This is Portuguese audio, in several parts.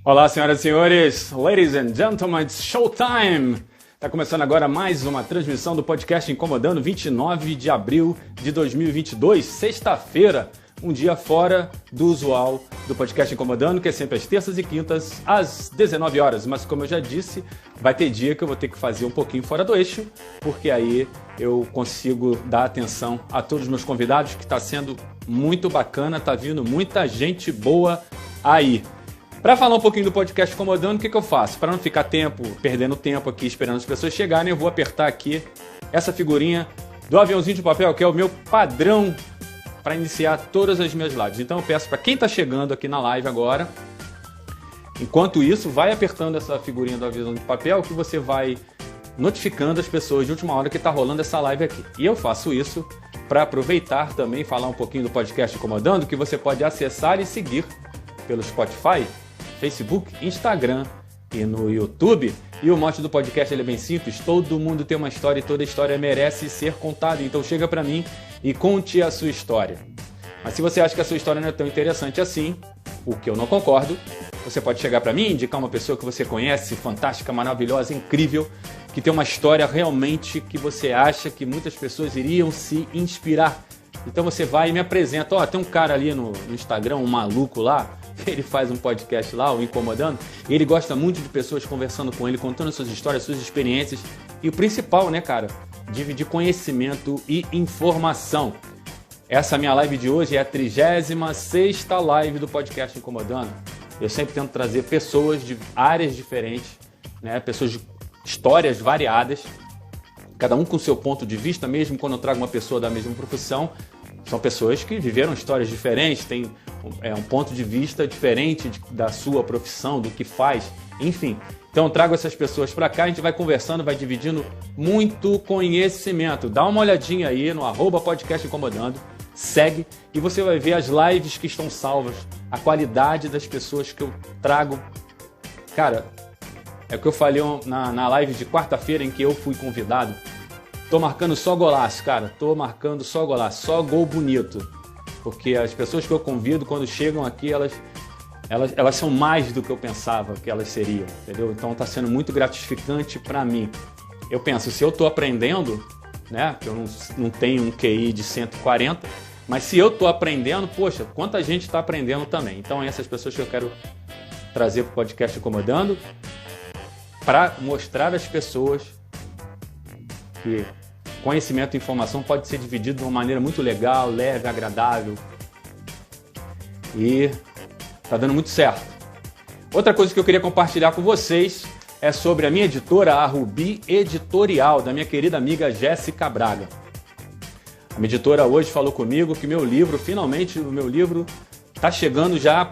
Olá, senhoras e senhores, ladies and gentlemen, it's showtime! Está começando agora mais uma transmissão do podcast Incomodando, 29 de abril de 2022, sexta-feira, um dia fora do usual do podcast Incomodando, que é sempre às terças e quintas, às 19 horas. Mas como eu já disse, vai ter dia que eu vou ter que fazer um pouquinho fora do eixo, porque aí eu consigo dar atenção a todos os meus convidados, que está sendo muito bacana, tá vindo muita gente boa aí. Para falar um pouquinho do podcast Incomodando, o que eu faço? Para não ficar perdendo tempo aqui esperando as pessoas chegarem, eu vou apertar aqui essa figurinha do aviãozinho de papel, que é o meu padrão para iniciar todas as minhas lives. Então eu peço para quem está chegando aqui na live agora, enquanto isso, vai apertando essa figurinha do aviãozinho de papel, que você vai notificando as pessoas de última hora que está rolando essa live aqui. E eu faço isso para aproveitar também, falar um pouquinho do podcast Incomodando, que você pode acessar e seguir pelo Spotify, Facebook, Instagram e no YouTube. E o mote do podcast ele é bem simples: todo mundo tem uma história e toda história merece ser contada. Então chega para mim e conte a sua história. Mas se você acha que a sua história não é tão interessante assim, o que eu não concordo, você pode chegar para mim, indicar uma pessoa que você conhece, fantástica, maravilhosa, incrível, que tem uma história realmente que você acha que muitas pessoas iriam se inspirar. Então você vai e me apresenta. Tem um cara ali no Instagram, um maluco lá, ele faz um podcast lá, o Incomodando, e ele gosta muito de pessoas conversando com ele, contando suas histórias, suas experiências, e o principal, né, cara, dividir conhecimento e informação. Essa minha live de hoje é a 36ª live do podcast Incomodando. Eu sempre tento trazer pessoas de áreas diferentes, né, pessoas de histórias variadas, cada um com seu ponto de vista, mesmo quando eu trago uma pessoa da mesma profissão. São pessoas que viveram histórias diferentes, têm um ponto de vista diferente da sua profissão, do que faz, enfim. Então eu trago essas pessoas para cá, a gente vai conversando, vai dividindo muito conhecimento. Dá uma olhadinha aí no @podcast Incomodando, segue e você vai ver as lives que estão salvas, a qualidade das pessoas que eu trago. Cara, é o que eu falei na live de quarta-feira em que eu fui convidado. Tô marcando só golaço, cara. Tô marcando só golaço, só gol bonito. Porque as pessoas que eu convido, quando chegam aqui, elas são mais do que eu pensava que elas seriam, entendeu? Então tá sendo muito gratificante para mim. Eu penso, se eu tô aprendendo, né? Eu não tenho um QI de 140, mas se eu tô aprendendo, poxa, quanta gente tá aprendendo também. Então essas pessoas que eu quero trazer pro podcast Incomodando, para mostrar às pessoas que conhecimento e informação pode ser dividido de uma maneira muito legal, leve, agradável. E tá dando muito certo. Outra coisa que eu queria compartilhar com vocês é sobre a minha editora, a Rubi Editorial, da minha querida amiga Jéssica Braga. A minha editora hoje falou comigo que finalmente o meu livro tá chegando já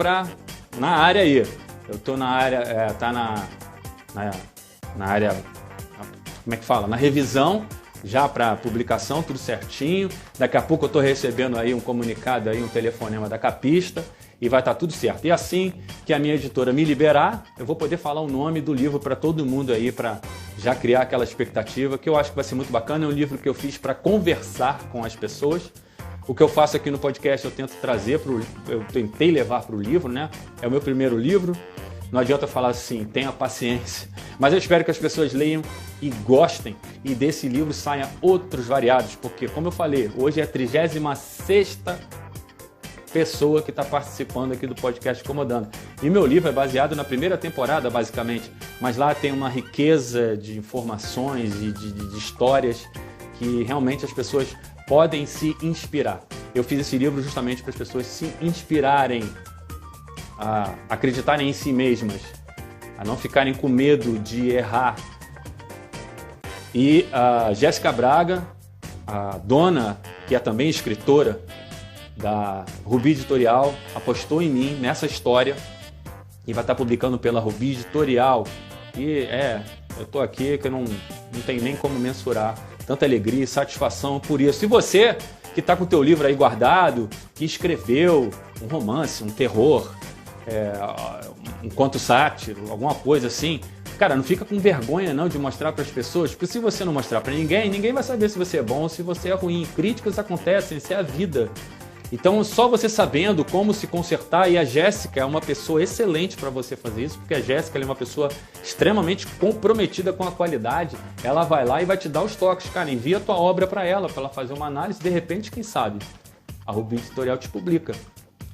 na área aí. Eu tô na área, tá na área, como é que fala? Na revisão, já para publicação, tudo certinho. Daqui a pouco eu estou recebendo aí um comunicado, aí, um telefonema da capista, e vai estar tudo certo. E assim que a minha editora me liberar, eu vou poder falar o nome do livro para todo mundo aí, para já criar aquela expectativa, que eu acho que vai ser muito bacana. É um livro que eu fiz para conversar com as pessoas. O que eu faço aqui no podcast, eu tento trazer eu tentei levar para o livro, né? É o meu primeiro livro. Não adianta falar assim, tenha paciência. Mas eu espero que as pessoas leiam e gostem e desse livro saiam outros variados, porque, como eu falei, hoje é a 36ª pessoa que está participando aqui do podcast Incomodando. E meu livro é baseado na primeira temporada, basicamente, mas lá tem uma riqueza de informações e de histórias que realmente as pessoas podem se inspirar. Eu fiz esse livro justamente para as pessoas se inspirarem, a acreditarem em si mesmas, a não ficarem com medo de errar. E a Jéssica Braga, a dona, que é também escritora da Rubi Editorial, apostou em mim nessa história e vai estar publicando pela Rubi Editorial. E eu tô aqui que eu não tenho nem como mensurar tanta alegria e satisfação por isso. E você que está com o teu livro aí guardado, que escreveu um romance, um terror, um conto sátiro, alguma coisa assim, cara, não fica com vergonha não de mostrar para as pessoas, porque se você não mostrar para ninguém vai saber se você é bom ou se você é ruim. Críticas acontecem, isso é a vida. Então, só você sabendo como se consertar, e a Jéssica é uma pessoa excelente para você fazer isso, porque a Jéssica é uma pessoa extremamente comprometida com a qualidade. Ela vai lá e vai te dar os toques, cara, envia a tua obra para ela fazer uma análise, de repente, quem sabe, a Rubi Editorial te publica.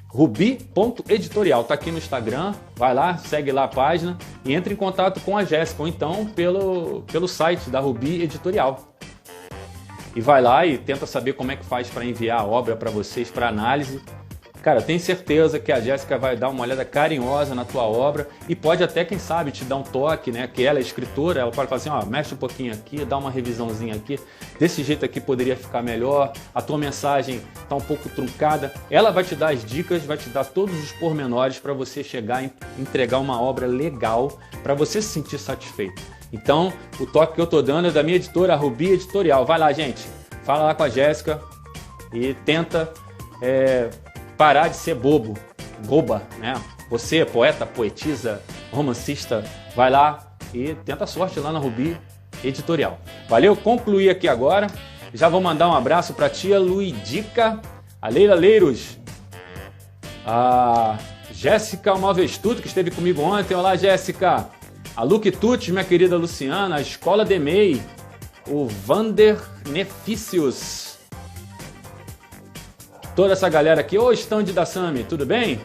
Rubi.editorial, tá aqui no Instagram, vai lá, segue lá a página e entre em contato com a Jéssica, ou então pelo site da Rubi Editorial. E vai lá e tenta saber como é que faz para enviar a obra para vocês para análise. Cara, eu tenho certeza que a Jéssica vai dar uma olhada carinhosa na tua obra e pode até, quem sabe, te dar um toque, né? Que ela é escritora, ela pode falar assim, ó, mexe um pouquinho aqui, dá uma revisãozinha aqui, desse jeito aqui poderia ficar melhor, a tua mensagem tá um pouco truncada. Ela vai te dar as dicas, vai te dar todos os pormenores para você chegar e entregar uma obra legal para você se sentir satisfeito. Então, o toque que eu tô dando é da minha editora, a Rubi Editorial. Vai lá, gente. Fala lá com a Jéssica e tenta parar de ser boba, né? Você, poeta, poetisa, romancista, vai lá e tenta a sorte lá na Rubi Editorial. Valeu? Concluí aqui agora. Já vou mandar um abraço para a tia Luidica, a Leila Leiros, a Jéssica Malvestuto, que esteve comigo ontem. Olá, Jéssica. A Luque Tuts, minha querida Luciana, a Escola Demei, o Vander Nefícios, toda essa galera aqui. Ô, stand da Sami, tudo bem?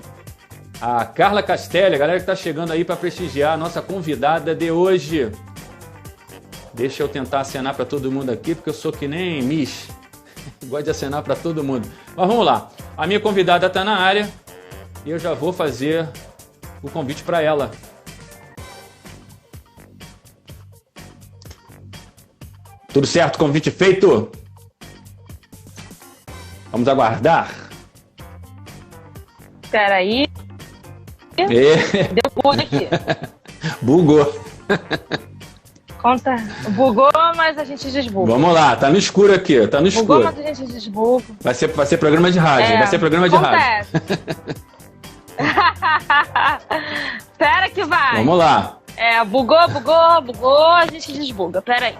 A Carla Castelli, a galera que está chegando aí para prestigiar a nossa convidada de hoje. Deixa eu tentar acenar para todo mundo aqui, porque eu sou que nem Miss. Gosto de acenar para todo mundo. Mas vamos lá. A minha convidada está na área e eu já vou fazer o convite para ela. Tudo certo, convite feito? Vamos aguardar. Espera aí. Deu bug aqui. Bugou. Conta. Bugou, mas a gente desbuga. Vamos lá, tá no escuro aqui, tá no escuro. Bugou, mas a gente desbuga. Vai ser programa de rádio, vai ser programa de rádio. Espera que vai. Vamos lá. Bugou, a gente desbuga. Pera aí.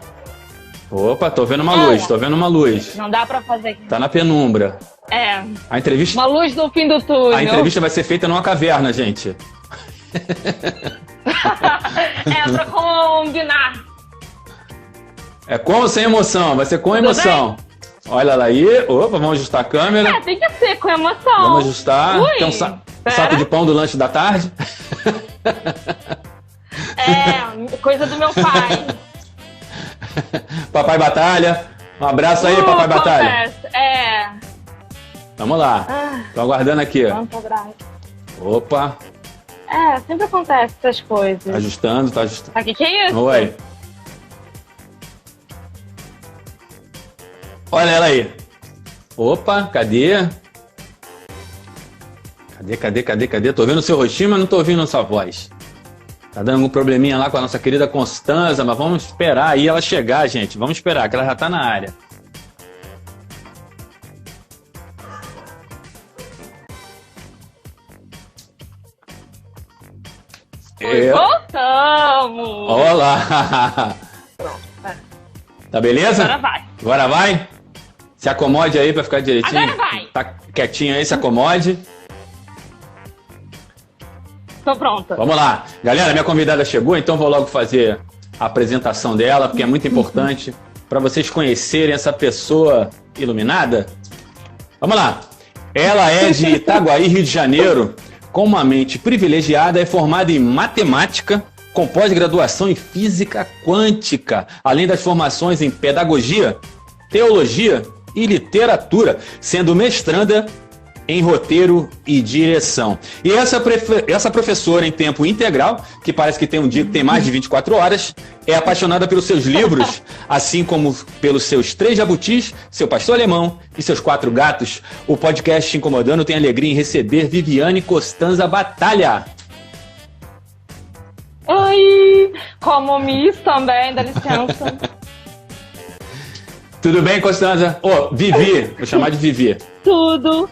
Opa, tô vendo uma luz, Não dá pra fazer aqui. Tá na penumbra. A entrevista... Uma luz no fim do túnel. A entrevista vai ser feita numa caverna, gente. Pra combinar. É com ou sem emoção? Vai ser com emoção. Olha lá aí. Opa, vamos ajustar a câmera. Tem que ser com emoção. Vamos ajustar. Ui, tem um saco de pão do lanche da tarde. Coisa do meu pai. Papai Batalha. Um abraço aí, Papai Batalha. Vamos lá. Tô aguardando aqui. Opa. Sempre acontece essas coisas. Tá ajustando. O que é isso? Oi. Olha ela aí. Opa, cadê? Cadê? Tô vendo o seu rostinho, mas não tô ouvindo a sua voz. Tá dando algum probleminha lá com a nossa querida Constanza, mas vamos esperar aí ela chegar, gente. Vamos esperar, que ela já tá na área. Voltamos! Olá! Pronto, Tá beleza? Agora vai. Se acomode aí pra ficar direitinho. Agora vai. Tá quietinho aí, se acomode. Tô pronta. Vamos lá. Galera, minha convidada chegou, então vou logo fazer a apresentação dela, porque é muito importante para vocês conhecerem essa pessoa iluminada. Vamos lá. Ela é de Itaguaí, Rio de Janeiro, com uma mente privilegiada, é formada em matemática, com pós-graduação em física quântica, além das formações em pedagogia, teologia e literatura, sendo mestranda em roteiro e direção. E essa professora em tempo integral, que parece que tem um dia que tem mais de 24 horas, é apaixonada pelos seus livros, assim como pelos seus 3 jabutis, seu pastor alemão e seus 4 gatos. O podcast Incomodando tem alegria em receber Viviane Costanza Batalha. Oi! Como Miss também, dá licença. Tudo bem, Costanza? Vivi, vou chamar de Vivi. Tudo.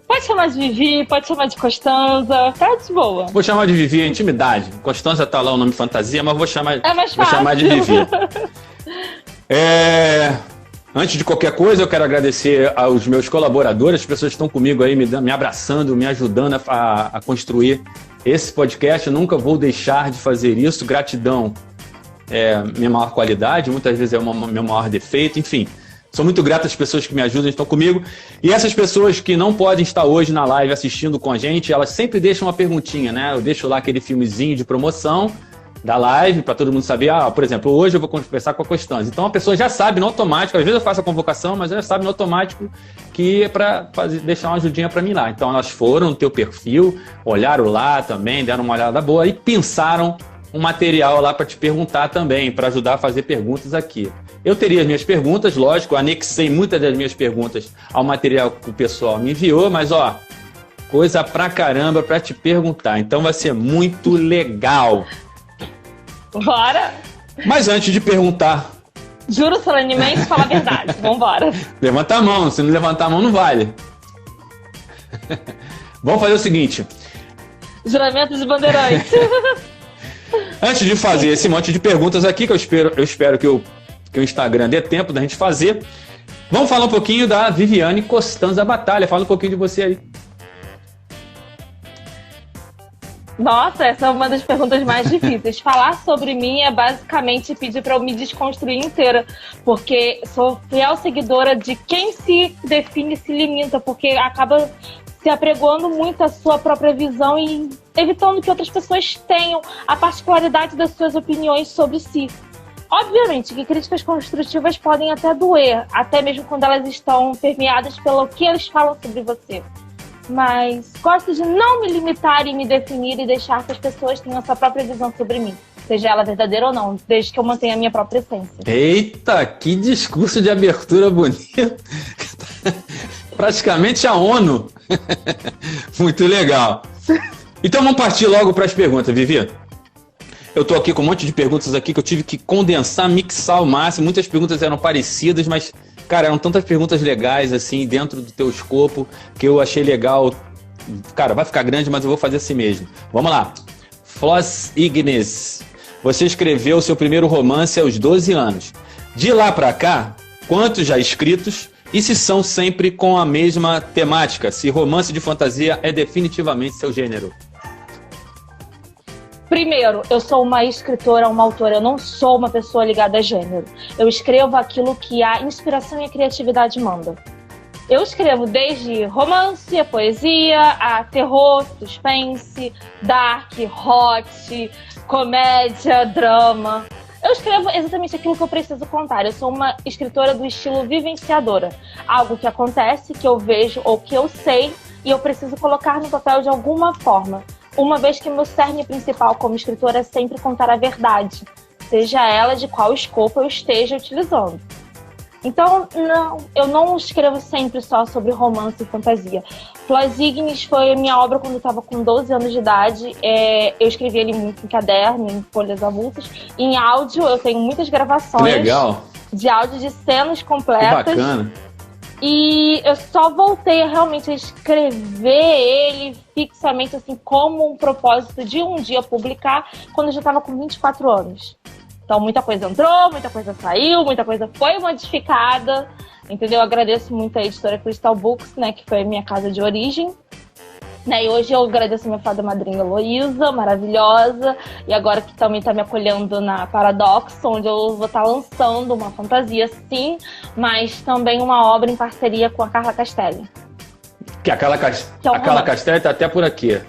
Pode chamar de Vivi, pode chamar de Costanza, tá de boa. Vou chamar de Vivi, é intimidade. Costanza tá lá o nome fantasia, mas vou chamar, mais vou chamar de Vivi. Antes de qualquer coisa, eu quero agradecer aos meus colaboradores, as pessoas que estão comigo aí, me abraçando, me ajudando a construir esse podcast. Eu nunca vou deixar de fazer isso. Gratidão é minha maior qualidade, muitas vezes é o meu maior defeito, enfim. Sou muito grato às pessoas que me ajudam, estão comigo. E essas pessoas que não podem estar hoje na live assistindo com a gente, elas sempre deixam uma perguntinha, né? Eu deixo lá aquele filmezinho de promoção da live, para todo mundo saber, por exemplo, hoje eu vou conversar com a Costanza. Então a pessoa já sabe no automático, às vezes eu faço a convocação, mas ela já sabe no automático que é para deixar uma ajudinha para mim lá. Então elas foram no teu perfil, olharam lá também, deram uma olhada boa e pensaram um material lá para te perguntar também, para ajudar a fazer perguntas aqui. Eu teria as minhas perguntas, lógico, anexei muitas das minhas perguntas ao material que o pessoal me enviou, mas coisa pra caramba para te perguntar. Então vai ser muito legal. Bora! Mas antes de perguntar... Juro solenemente, fala a verdade. Vambora. Levanta a mão. Se não levantar a mão, não vale. Vamos fazer o seguinte. Juramento de Bandeirantes. Antes de fazer esse monte de perguntas aqui, que eu espero que o Instagram dê tempo da gente fazer, vamos falar um pouquinho da Viviane Costanza Batalha. Fala um pouquinho de você aí. Nossa, essa é uma das perguntas mais difíceis. Falar sobre mim é basicamente pedir para eu me desconstruir inteira, porque sou fiel seguidora de quem se define se limita, porque acaba se apregoando muito à sua própria visão e evitando que outras pessoas tenham a particularidade das suas opiniões sobre si. Obviamente que críticas construtivas podem até doer, até mesmo quando elas estão permeadas pelo que eles falam sobre você. Mas gosto de não me limitar e me definir e deixar que as pessoas tenham a sua própria visão sobre mim, seja ela verdadeira ou não, desde que eu mantenha a minha própria essência. Eita, que discurso de abertura bonito! Praticamente a ONU. Muito legal. Então vamos partir logo para as perguntas, Vivi. Eu estou aqui com um monte de perguntas aqui que eu tive que condensar, mixar ao máximo. Muitas perguntas eram parecidas, mas, cara, eram tantas perguntas legais, assim, dentro do teu escopo, que eu achei legal. Cara, vai ficar grande, mas eu vou fazer assim mesmo. Vamos lá. Flos Ignis. Você escreveu seu primeiro romance aos 12 anos. De lá para cá, quantos já escritos? E se são sempre com a mesma temática? Se romance de fantasia é definitivamente seu gênero? Primeiro, eu sou uma escritora, uma autora, eu não sou uma pessoa ligada a gênero. Eu escrevo aquilo que a inspiração e a criatividade mandam. Eu escrevo desde romance, a poesia, a terror, suspense, dark, hot, comédia, drama. Eu escrevo exatamente aquilo que eu preciso contar. Eu sou uma escritora do estilo vivenciadora. Algo que acontece, que eu vejo ou que eu sei e eu preciso colocar no papel de alguma forma. Uma vez que meu cerne principal como escritora é sempre contar a verdade, seja ela de qual escopo eu esteja utilizando. Então, eu não escrevo sempre só sobre romance e fantasia. Flos Ignis foi a minha obra quando eu estava com 12 anos de idade. Eu escrevi ele muito em caderno, em folhas avulsas. Em áudio, eu tenho muitas gravações. Legal. De áudio de cenas completas. Que bacana. E eu só voltei a realmente escrever ele fixamente, assim, como um propósito de um dia publicar, quando eu já estava com 24 anos. Então, muita coisa entrou, muita coisa saiu, muita coisa foi modificada, entendeu? Eu agradeço muito a editora Crystal Books, né, que foi a minha casa de origem. Né, e hoje eu agradeço a minha fada madrinha Heloísa, maravilhosa, e agora que também está me acolhendo na Paradox, onde eu vou estar lançando uma fantasia, sim, mas também uma obra em parceria com a Carla Castelli. A Carla Castelli está até por aqui.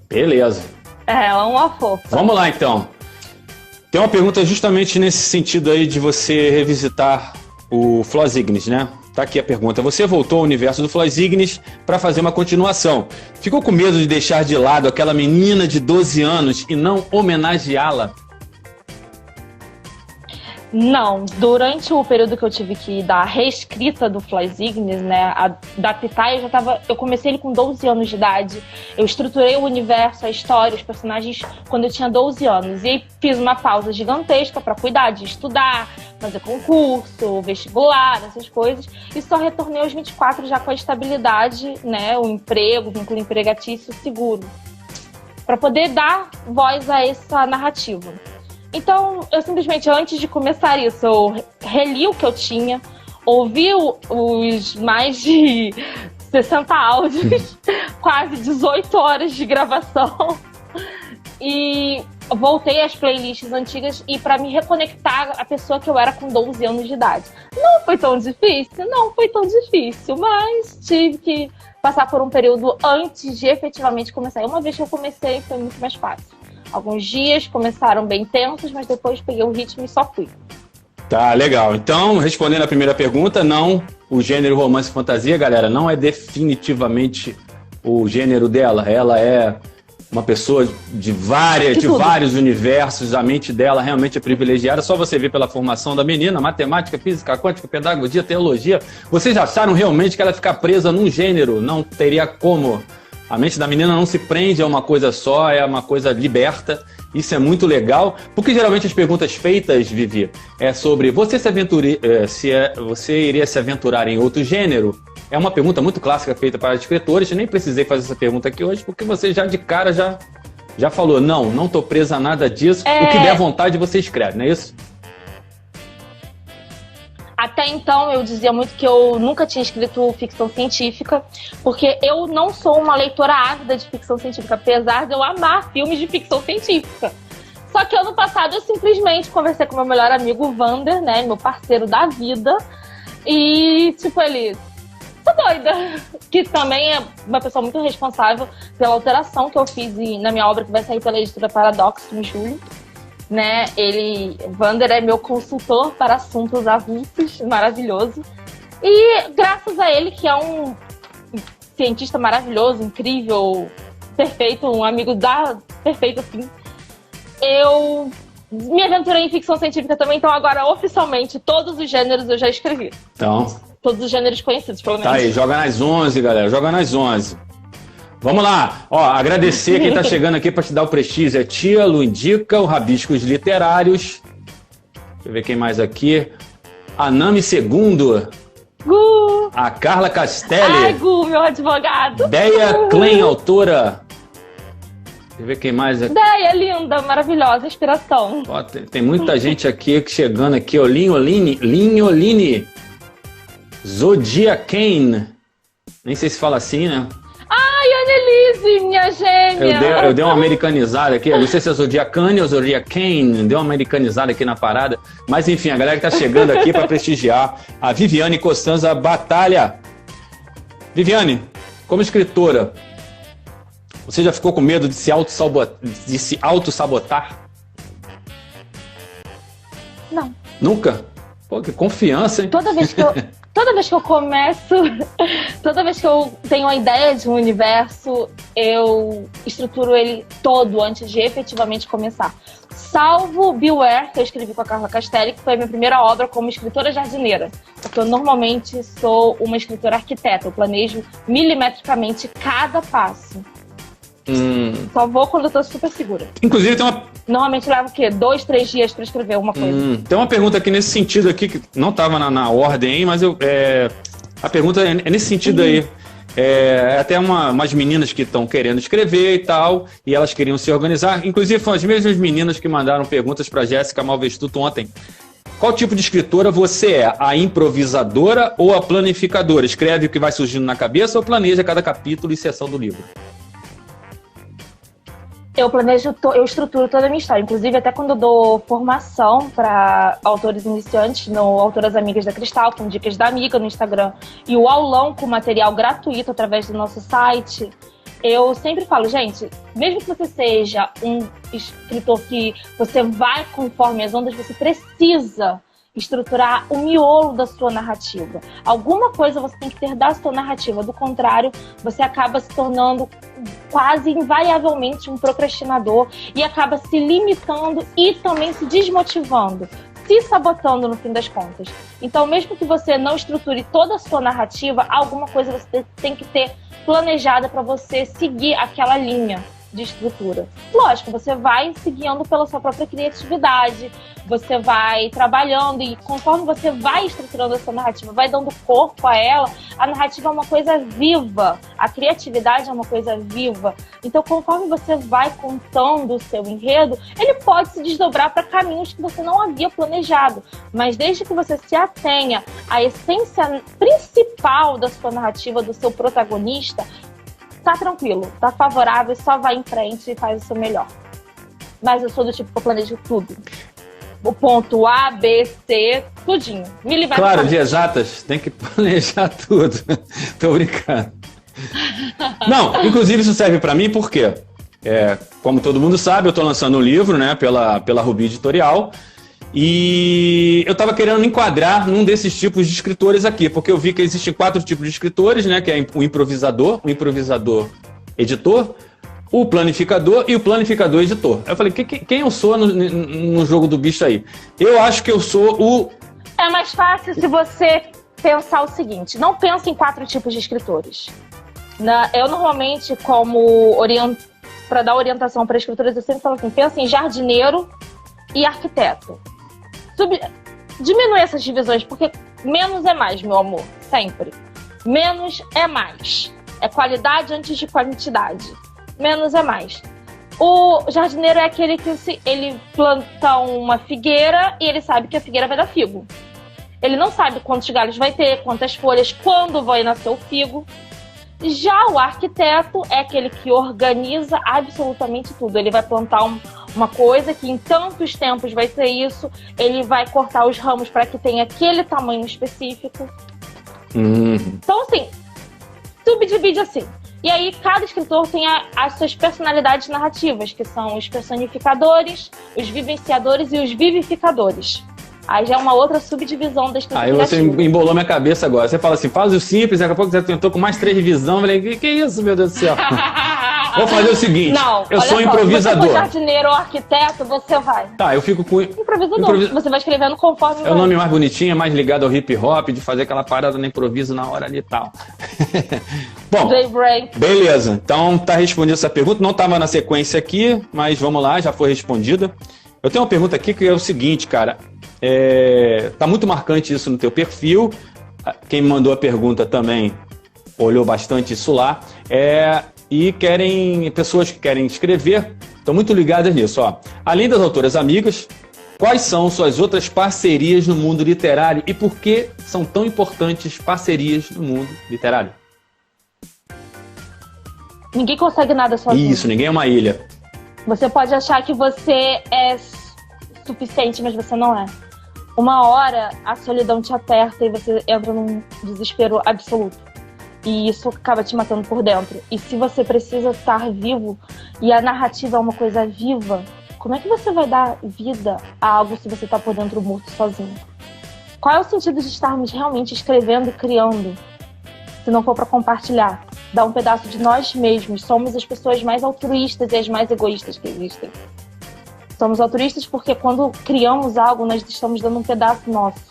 Beleza. Ela é uma fofa. Vamos lá, então. Tem uma pergunta justamente nesse sentido aí de você revisitar o Flos Ignis, né? Tá aqui a pergunta. Você voltou ao universo do Flos Ignis para fazer uma continuação. Ficou com medo de deixar de lado aquela menina de 12 anos e não homenageá-la? Não, durante o período que eu tive que dar a reescrita do Flos Ignis, né, adaptar, eu comecei ele com 12 anos de idade, eu estruturei o universo, a história, os personagens quando eu tinha 12 anos, e aí fiz uma pausa gigantesca para cuidar de estudar, fazer concurso, vestibular, essas coisas, e só retornei aos 24 já com a estabilidade, né, o emprego, vínculo empregatício seguro, para poder dar voz a essa narrativa. Então, eu simplesmente, antes de começar isso, eu reli o que eu tinha, ouvi os mais de 60 áudios, quase 18 horas de gravação, e voltei às playlists antigas e para me reconectar à pessoa que eu era com 12 anos de idade. Não foi tão difícil, mas tive que passar por um período antes de efetivamente começar. E uma vez que eu comecei, foi muito mais fácil. Alguns dias começaram bem tensos, mas depois peguei o ritmo e só fui. Tá, legal. Então, respondendo a primeira pergunta, não, o gênero romance e fantasia, galera, não é definitivamente o gênero dela. Ela é uma pessoa de vários universos, a mente dela realmente é privilegiada. Só você ver pela formação da menina, matemática, física, quântica, pedagogia, teologia. Vocês acharam realmente que ela ficar presa num gênero? Não teria como. A mente da menina não se prende a uma coisa só, é uma coisa liberta. Isso é muito legal, porque geralmente as perguntas feitas, Vivi, é sobre você você iria se aventurar em outro gênero? É uma pergunta muito clássica feita para escritores. Eu nem precisei fazer essa pergunta aqui hoje, porque você já de cara já falou, não estou presa a nada disso. O que der vontade você escreve, não é isso? Até então eu dizia muito que eu nunca tinha escrito ficção científica, porque eu não sou uma leitora ávida de ficção científica, apesar de eu amar filmes de ficção científica. Só que ano passado eu simplesmente conversei com meu melhor amigo Vander, né, meu parceiro da vida, e tipo, ele... Tô doida, que também é uma pessoa muito responsável pela alteração que eu fiz na minha obra, que vai sair pela editora Paradoxo em julho. Né? Vander é meu consultor para assuntos avulsos, maravilhoso. E graças a ele, que é um cientista maravilhoso, incrível, perfeito, um amigo perfeito assim, eu me aventurei em ficção científica também, então agora oficialmente todos os gêneros eu já escrevi. Então, todos os gêneros conhecidos, pelo menos. Tá aí, joga nas 11, galera, joga nas 11. Vamos lá, agradecer quem está chegando aqui para te dar o prestígio. É Tia Luindica, o Rabiscos Literários. Deixa eu ver quem mais aqui. Anami Segundo. Gu! A Carla Castelli. Ai, Gu, meu advogado. Deia Klein, autora. Deixa eu ver quem mais aqui. Deia, linda, maravilhosa, inspiração. Tem muita gente aqui chegando aqui. Linholine. Zodiacain. Nem sei se fala assim, né? Ai, Annelise, minha gêmea! Eu dei uma americanizada aqui, eu não sei se é Zodiacane ou Zodiacain, deu uma americanizada aqui na parada, mas enfim, a galera que tá chegando aqui para prestigiar a Viviane Costanza Batalha. Viviane, como escritora, você já ficou com medo de se auto-sabotar? Não. Nunca? Pô, que confiança, hein? Toda vez que eu começo, toda vez que eu tenho a ideia de um universo, eu estruturo ele todo antes de efetivamente começar. Salvo Beware, que eu escrevi com a Carla Castelli, que foi a minha primeira obra como escritora jardineira. Porque eu normalmente sou uma escritora arquiteta, eu planejo milimetricamente cada passo. Só vou quando eu tô super segura. Inclusive tem uma... Normalmente leva o quê? 2, 3 dias pra escrever uma coisa. Tem uma pergunta aqui nesse sentido aqui, que não estava na ordem aí, mas a pergunta é nesse sentido aí. Até umas meninas que estão querendo escrever e tal, e elas queriam se organizar. Inclusive foram as mesmas meninas que mandaram perguntas para Jéssica Malvestuto ontem. Qual tipo de escritora você é? A improvisadora ou a planificadora? Escreve o que vai surgindo na cabeça ou planeja cada capítulo e seção do livro? Eu eu estruturo toda a minha história. Inclusive, até quando eu dou formação para autores iniciantes no Autoras Amigas da Cristal, com dicas da amiga no Instagram, e o aulão com material gratuito através do nosso site, eu sempre falo, gente, mesmo que você seja um escritor que você vai conforme as ondas, você precisa estruturar o miolo da sua narrativa. Alguma coisa você tem que ter da sua narrativa. Do contrário, você acaba se tornando quase invariavelmente um procrastinador e acaba se limitando e também se desmotivando, se sabotando no fim das contas. Então, mesmo que você não estruture toda a sua narrativa, alguma coisa você tem que ter planejada para você seguir aquela linha. de escritura. Lógico, você vai se guiando pela sua própria criatividade, você vai trabalhando e conforme você vai estruturando essa narrativa, vai dando corpo a ela, a narrativa é uma coisa viva, a criatividade é uma coisa viva. Então, conforme você vai contando o seu enredo, ele pode se desdobrar para caminhos que você não havia planejado, mas desde que você se atenha à essência principal da sua narrativa, do seu protagonista, tá tranquilo, tá favorável, só vai em frente e faz o seu melhor. Mas eu sou do tipo que eu planejo tudo. O ponto A, B, C, tudinho. Claro, de exatas, tem que planejar tudo. Tô brincando. Não, inclusive isso serve para mim porque, como todo mundo sabe, eu estou lançando um livro, né, pela Rubi Editorial, e eu estava querendo me enquadrar num desses tipos de escritores aqui, porque eu vi que existem 4 tipos de escritores, né, que é o improvisador editor, o planificador e o planificador editor. Eu falei, quem eu sou no jogo do bicho aí? Eu acho que eu sou o... É mais fácil se você pensar o seguinte, não pensa em 4 tipos de escritores. Eu normalmente, para dar orientação para escritores, eu sempre falo assim, pensa em jardineiro e arquiteto. Diminui essas divisões, porque menos é mais, meu amor, sempre. Menos é mais. É qualidade antes de quantidade. Menos é mais. O jardineiro é aquele que ele planta uma figueira e ele sabe que a figueira vai dar figo. Ele não sabe quantos galhos vai ter, quantas folhas, quando vai nascer o figo. Já o arquiteto é aquele que organiza absolutamente tudo. Ele vai plantar uma coisa que em tantos tempos vai ser isso, ele vai cortar os ramos para que tenha aquele tamanho específico. Então, assim, subdivide assim. E aí, cada escritor tem as suas personalidades narrativas, que são os personificadores, os vivenciadores e os vivificadores. Aí já é uma outra subdivisão da escrita criativa. Aí você embolou minha cabeça agora. Você fala assim, faz o simples, daqui a pouco você tentou com mais 3 revisões. Eu falei, que isso, meu Deus do céu? Vou fazer o seguinte, eu sou improvisador. Se você for jardineiro ou arquiteto, você vai. Tá, eu fico com... Improvisador. Você vai escrevendo conforme... É o nome mais bonitinho, mais ligado ao hip hop, de fazer aquela parada no improviso na hora ali e tal. Bom, beleza. Então tá respondida essa pergunta. Não estava na sequência aqui, mas vamos lá, já foi respondida. Eu tenho uma pergunta aqui que é o seguinte, cara. Tá muito marcante isso no teu perfil. Quem me mandou a pergunta também olhou bastante isso lá. E pessoas que querem escrever estão muito ligadas nisso. Ó. Além das autoras amigas, quais são suas outras parcerias no mundo literário e por que são tão importantes parcerias no mundo literário? Ninguém consegue nada sozinho. Isso, ninguém é uma ilha. Você pode achar que você é suficiente, mas você não é. Uma hora a solidão te aperta e você entra num desespero absoluto. E isso acaba te matando por dentro. E se você precisa estar vivo e a narrativa é uma coisa viva, como é que você vai dar vida a algo se você está por dentro morto sozinho? Qual é o sentido de estarmos realmente escrevendo e criando, se não for para compartilhar? Dar um pedaço de nós mesmos. Somos as pessoas mais altruístas e as mais egoístas que existem. Somos altruístas porque quando criamos algo, nós estamos dando um pedaço nosso.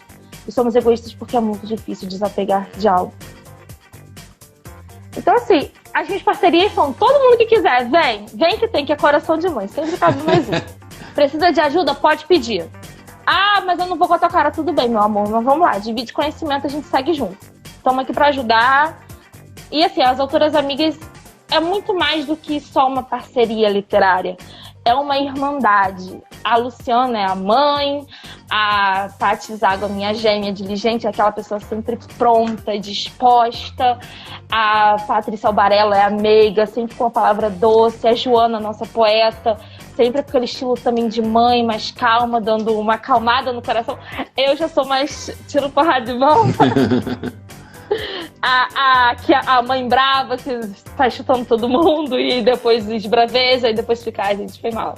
E somos egoístas porque é muito difícil desapegar de algo. Então, assim, as minhas parcerias são todo mundo que quiser. Vem que tem, que é coração de mãe. Sempre cabe mais um. Precisa de ajuda? Pode pedir. Ah, mas eu não vou com a tua cara. Tudo bem, meu amor, mas vamos lá. Divide conhecimento, a gente segue junto. Estamos aqui para ajudar. E, assim, as autoras amigas é muito mais do que só uma parceria literária. É uma irmandade. A Luciana é a mãe, a Paty Zago, minha gêmea diligente, é aquela pessoa sempre pronta, disposta. A Patrícia Albarella é a meiga, sempre com a palavra doce. A Joana, nossa poeta, sempre com aquele estilo também de mãe, mais calma, dando uma acalmada no coração. Eu já sou mais tiro porrada de mão. A mãe brava que tá chutando todo mundo e depois esbraveja e depois fica, ai, gente, foi mal.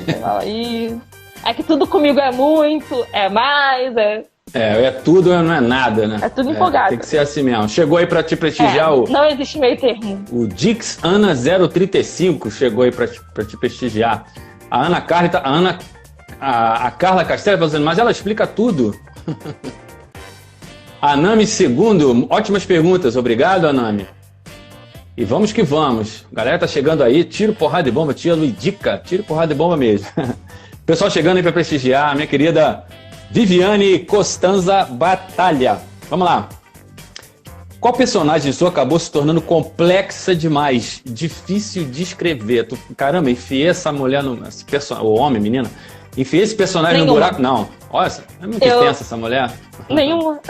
Foi mal aí. É que tudo comigo é muito, é mais, é tudo ou não é nada, né? É tudo empolgado. Tem que ser assim mesmo. Chegou aí pra te prestigiar não existe meio termo. O Dix Ana 035 chegou aí pra te prestigiar. A Ana Carla, a Carla Castelo fazendo, mas ela explica tudo. Anami Segundo, ótimas perguntas. Obrigado, Anami. E vamos que vamos. A galera tá chegando aí, tiro, porrada e bomba, tia Luidica, tiro, porrada e bomba mesmo. Pessoal chegando aí para prestigiar, minha querida Viviane Costanza Batalha. Vamos lá. Qual personagem sua acabou se tornando complexa demais, difícil de escrever? Caramba, enfiei essa mulher no... O homem, menina. Enfiei esse personagem no buraco? Não. Olha, é muito intensa essa mulher. Nenhuma.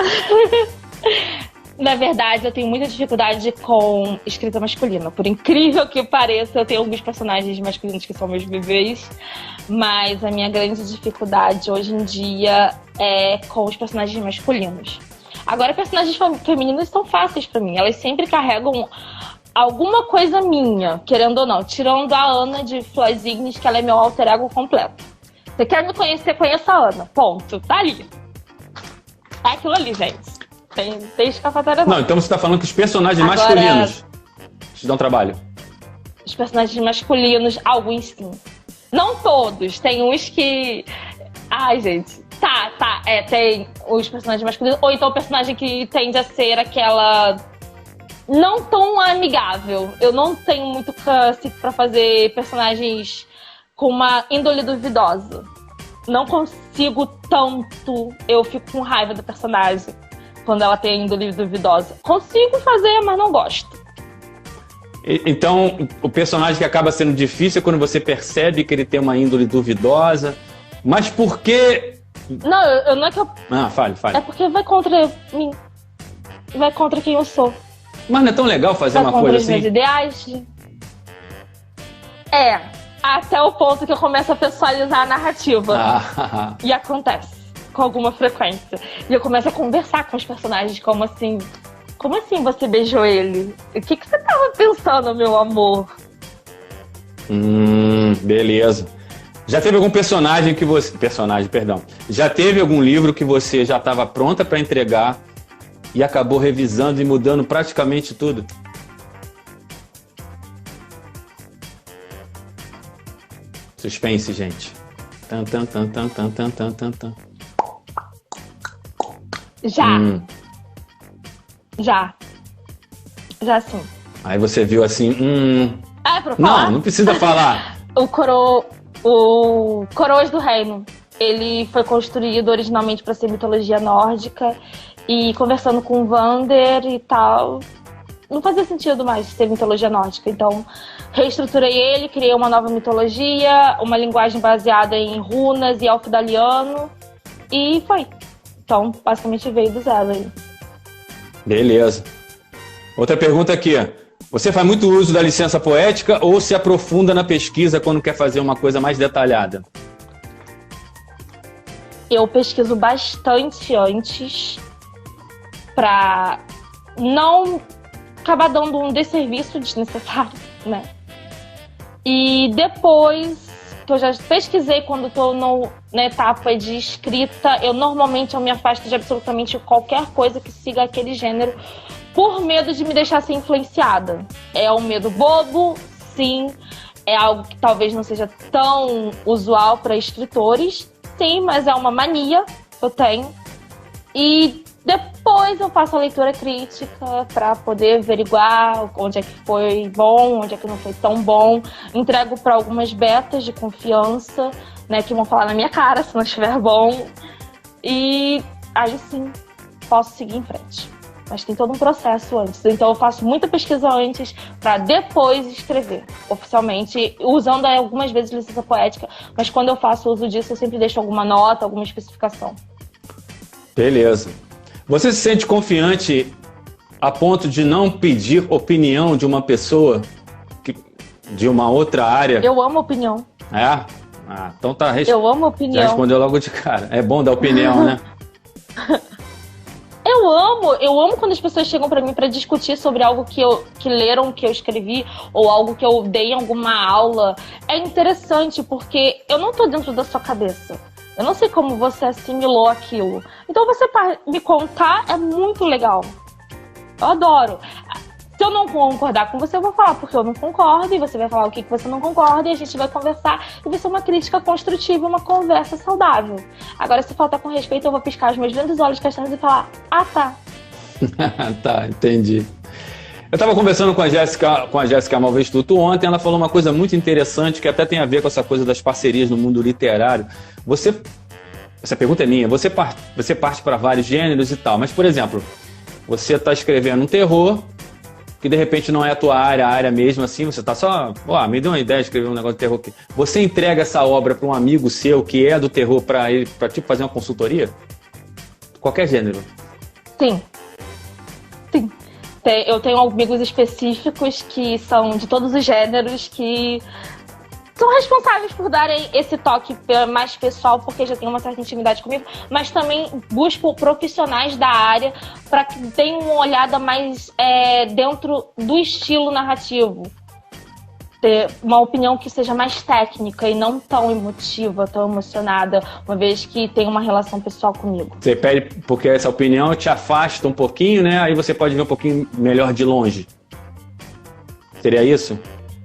Na verdade, eu tenho muita dificuldade com escrita masculina. Por incrível que pareça, eu tenho alguns personagens masculinos que são meus bebês, mas a minha grande dificuldade hoje em dia é com os personagens masculinos. Agora, personagens femininas são fáceis pra mim. Elas sempre carregam alguma coisa minha, querendo ou não. Tirando a Ana de Flores Ignis, que ela é meu alter ego completo. Você quer me conhecer, conheça a Ana. Ponto. Tá ali. É aquilo ali, gente. Tem escapatória não. Não, então você tá falando que os personagens masculinos te dão trabalho. Os personagens masculinos, alguns sim. Não todos. Tem uns que... Ai, gente... Tá. Tem os personagens masculinos. Ou então o personagem que tende a ser aquela... Não tão amigável. Eu não tenho muito câncer pra fazer personagens com uma índole duvidosa. Não consigo tanto. Eu fico com raiva do personagem quando ela tem índole duvidosa. Consigo fazer, mas não gosto. Então, o personagem que acaba sendo difícil é quando você percebe que ele tem uma índole duvidosa. Mas por que... Não, não é que eu... Fale. É porque vai contra mim. Vai contra quem eu sou. Mas não é tão legal fazer uma coisa assim? Vai contra os meus ideais. É, até o ponto que eu começo a pessoalizar a narrativa. E acontece com alguma frequência. E eu começo a conversar com os personagens, como assim você beijou ele? O que você tava pensando, meu amor? Beleza. Já teve algum personagem que você... Já teve algum livro que você já estava pronta para entregar e acabou revisando e mudando praticamente tudo? Suspense, gente. Já sim. Aí você viu assim... pra falar? Não precisa falar. O Coroas do Reino, ele foi construído originalmente para ser mitologia nórdica e conversando com o Vander e tal, não fazia sentido mais ser mitologia nórdica. Então, reestruturei ele, criei uma nova mitologia, uma linguagem baseada em runas e elfidaliano e foi. Então, basicamente veio do zero aí. Beleza. Outra pergunta aqui. Você faz muito uso da licença poética ou se aprofunda na pesquisa quando quer fazer uma coisa mais detalhada? Eu pesquiso bastante antes para não acabar dando um desserviço desnecessário, né? E depois que eu já pesquisei, quando estou na etapa de escrita, eu normalmente me afasto de absolutamente qualquer coisa que siga aquele gênero, por medo de me deixar ser influenciada. É um medo bobo, sim. É algo que talvez não seja tão usual para escritores, sim, mas é uma mania que eu tenho. E depois eu faço a leitura crítica para poder averiguar onde é que foi bom, onde é que não foi tão bom. Entrego para algumas betas de confiança, né, que vão falar na minha cara se não estiver bom. E aí sim, posso seguir em frente. Mas tem todo um processo antes. Então eu faço muita pesquisa antes para depois escrever oficialmente, usando algumas vezes licença poética, mas quando eu faço uso disso eu sempre deixo alguma nota, alguma especificação. Beleza. Você se sente confiante a ponto de não pedir opinião de uma pessoa de uma outra área? Eu amo opinião. É? Então tá. Eu amo opinião. Já respondeu logo de cara. É bom dar opinião, né? Eu amo quando as pessoas chegam pra mim pra discutir sobre algo que leram, que eu escrevi, ou algo que eu dei em alguma aula. É interessante, porque eu não tô dentro da sua cabeça. Eu não sei como você assimilou aquilo. Então você me contar é muito legal. Eu adoro. Se eu não concordar com você, eu vou falar porque eu não concordo, e você vai falar o que você não concorda, e a gente vai conversar, e vai ser uma crítica construtiva, uma conversa saudável. Agora, se faltar com respeito, eu vou piscar os meus lindos olhos castanhos e falar, tá. Tá, entendi. Eu estava conversando com a Jéssica Malvez Tutu ontem, ela falou uma coisa muito interessante que até tem a ver com essa coisa das parcerias no mundo literário. Essa pergunta é minha, você parte para vários gêneros e tal, mas, por exemplo, você está escrevendo um terror, que de repente não é a tua área, a área mesmo assim, você está só, me deu uma ideia de escrever um negócio de terror aqui. Você entrega essa obra para um amigo seu que é do terror para tipo fazer uma consultoria? Qualquer gênero? Sim. Eu tenho amigos específicos que são de todos os gêneros que são responsáveis por darem esse toque mais pessoal, porque já tem uma certa intimidade comigo, mas também busco profissionais da área para que tenham uma olhada mais dentro do estilo narrativo. Ter uma opinião que seja mais técnica e não tão emotiva, tão emocionada, uma vez que tem uma relação pessoal comigo. Você pede porque essa opinião te afasta um pouquinho, né? Aí você pode ver um pouquinho melhor de longe. Seria isso?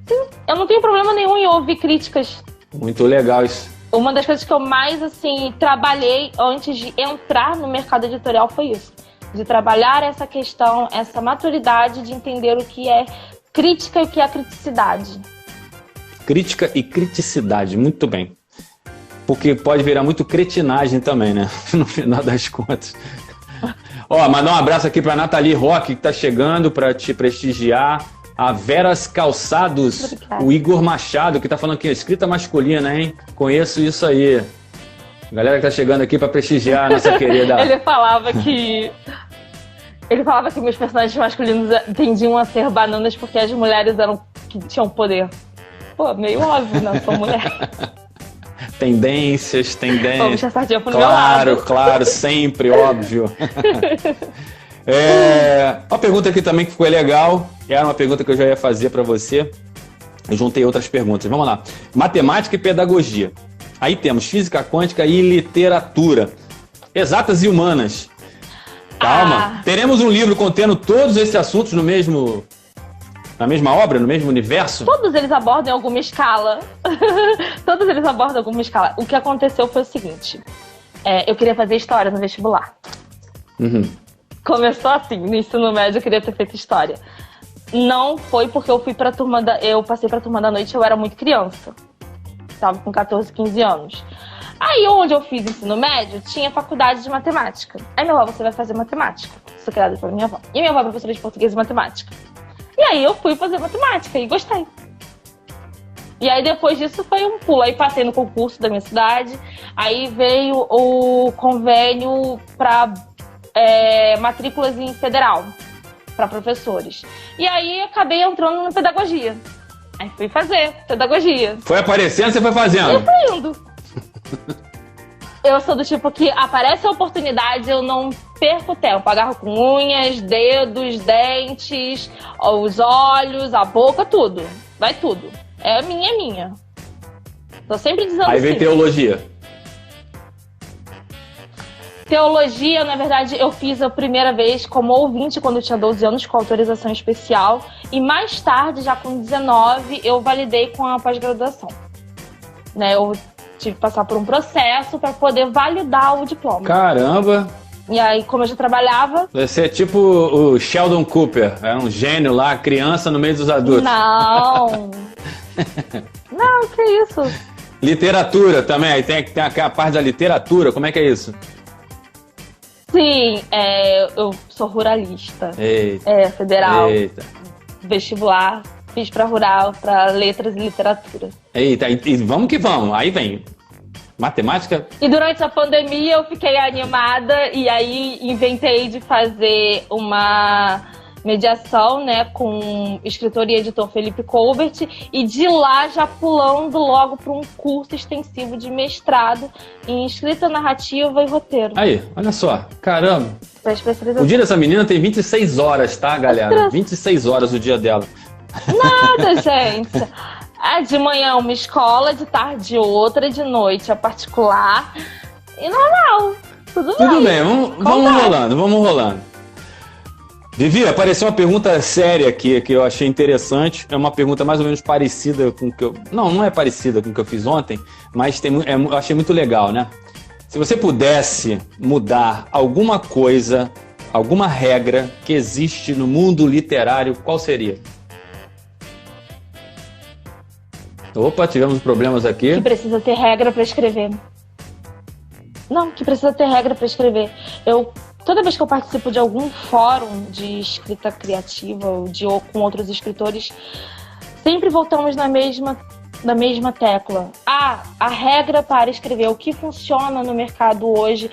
Sim, eu não tenho problema nenhum em ouvir críticas. Muito legal isso. Uma das coisas que eu mais, assim, trabalhei antes de entrar no mercado editorial foi isso. De trabalhar essa questão, essa maturidade de entender o que é crítica e o que é criticidade. Crítica e criticidade, muito bem. Porque pode virar muito cretinagem também, né? No final das contas. Mandar um abraço aqui para Nathalie Roque, que está chegando para te prestigiar. A Veras Calçados, obrigada. O Igor Machado, que está falando aqui, escrita masculina, hein? Conheço isso aí. Galera que está chegando aqui para prestigiar a nossa querida... Ele falava que meus personagens masculinos tendiam a ser bananas porque as mulheres que tinham poder. Pô, meio óbvio, né? Sou mulher. Tendências. Vamos deixar sardinha pro meu lado. Claro, sempre, óbvio. Uma pergunta aqui também que ficou legal. Era uma pergunta que eu já ia fazer para você. Eu juntei outras perguntas. Vamos lá. Matemática e pedagogia. Aí temos física quântica e literatura. Exatas e humanas. Calma. Teremos um livro contendo todos esses assuntos na mesma obra, no mesmo universo? Todos eles abordam em alguma escala. Todos eles abordam alguma escala. O que aconteceu foi o seguinte. Eu queria fazer história no vestibular. Uhum. Começou assim, no ensino médio eu queria ter feito história. Não foi porque eu passei pra turma da noite, eu era muito criança. Estava com 14, 15 anos. Aí, onde eu fiz ensino médio, tinha faculdade de matemática. Aí, minha avó, você vai fazer matemática. Sou criada pela minha avó. E minha avó é professora de português e matemática. E aí, eu fui fazer matemática e gostei. E aí, depois disso, foi um pulo. Aí, passei no concurso da minha cidade. Aí, veio o convênio para matrículas em federal, para professores. E aí, acabei entrando na pedagogia. Aí, fui fazer pedagogia. Foi aparecendo, você foi fazendo? Eu fui indo. Eu sou do tipo que aparece a oportunidade, eu não perco tempo. Agarro com unhas, dedos, dentes, os olhos, a boca, tudo. Vai tudo. É minha. Tô sempre dizendo Aí vem teologia. Teologia, na verdade, eu fiz a primeira vez como ouvinte quando eu tinha 12 anos, com autorização especial. E mais tarde, já com 19, eu validei com a pós-graduação. Né, eu tive que passar por um processo para poder validar o diploma. Caramba! E aí, como eu já trabalhava... Você é tipo o Sheldon Cooper, é um gênio lá, criança no meio dos adultos. Não! Não, que isso? Literatura também, aí tem a parte da literatura, como é que é isso? Sim, eu sou ruralista. Eita. Federal. Eita. Vestibular. Fiz para rural, para letras e literatura. Eita, e vamos que vamos. Aí vem matemática. E durante a pandemia eu fiquei animada e aí inventei de fazer uma mediação, né, com o escritor e editor Felipe Colbert, e de lá já pulando logo para um curso extensivo de mestrado em escrita narrativa e roteiro. Aí, olha só, caramba. Pra especialização. O dia dessa menina tem 26 horas, tá, galera? 26 horas o dia dela. Nada, gente. De manhã uma escola, de tarde outra, de noite a particular. E normal. Tudo bem. Vamos rolando. Vivi, apareceu uma pergunta séria aqui que eu achei interessante. É uma pergunta mais ou menos parecida com o que eu... Não é parecida com o que eu fiz ontem, mas eu achei muito legal, né? Se você pudesse mudar alguma coisa alguma regra que existe no mundo literário, qual seria? Opa, tivemos problemas aqui. Que precisa ter regra para escrever. Não, que precisa ter regra para escrever. Toda vez que eu participo de algum fórum de escrita criativa ou com outros escritores, sempre voltamos na mesma tecla. A regra para escrever, o que funciona no mercado hoje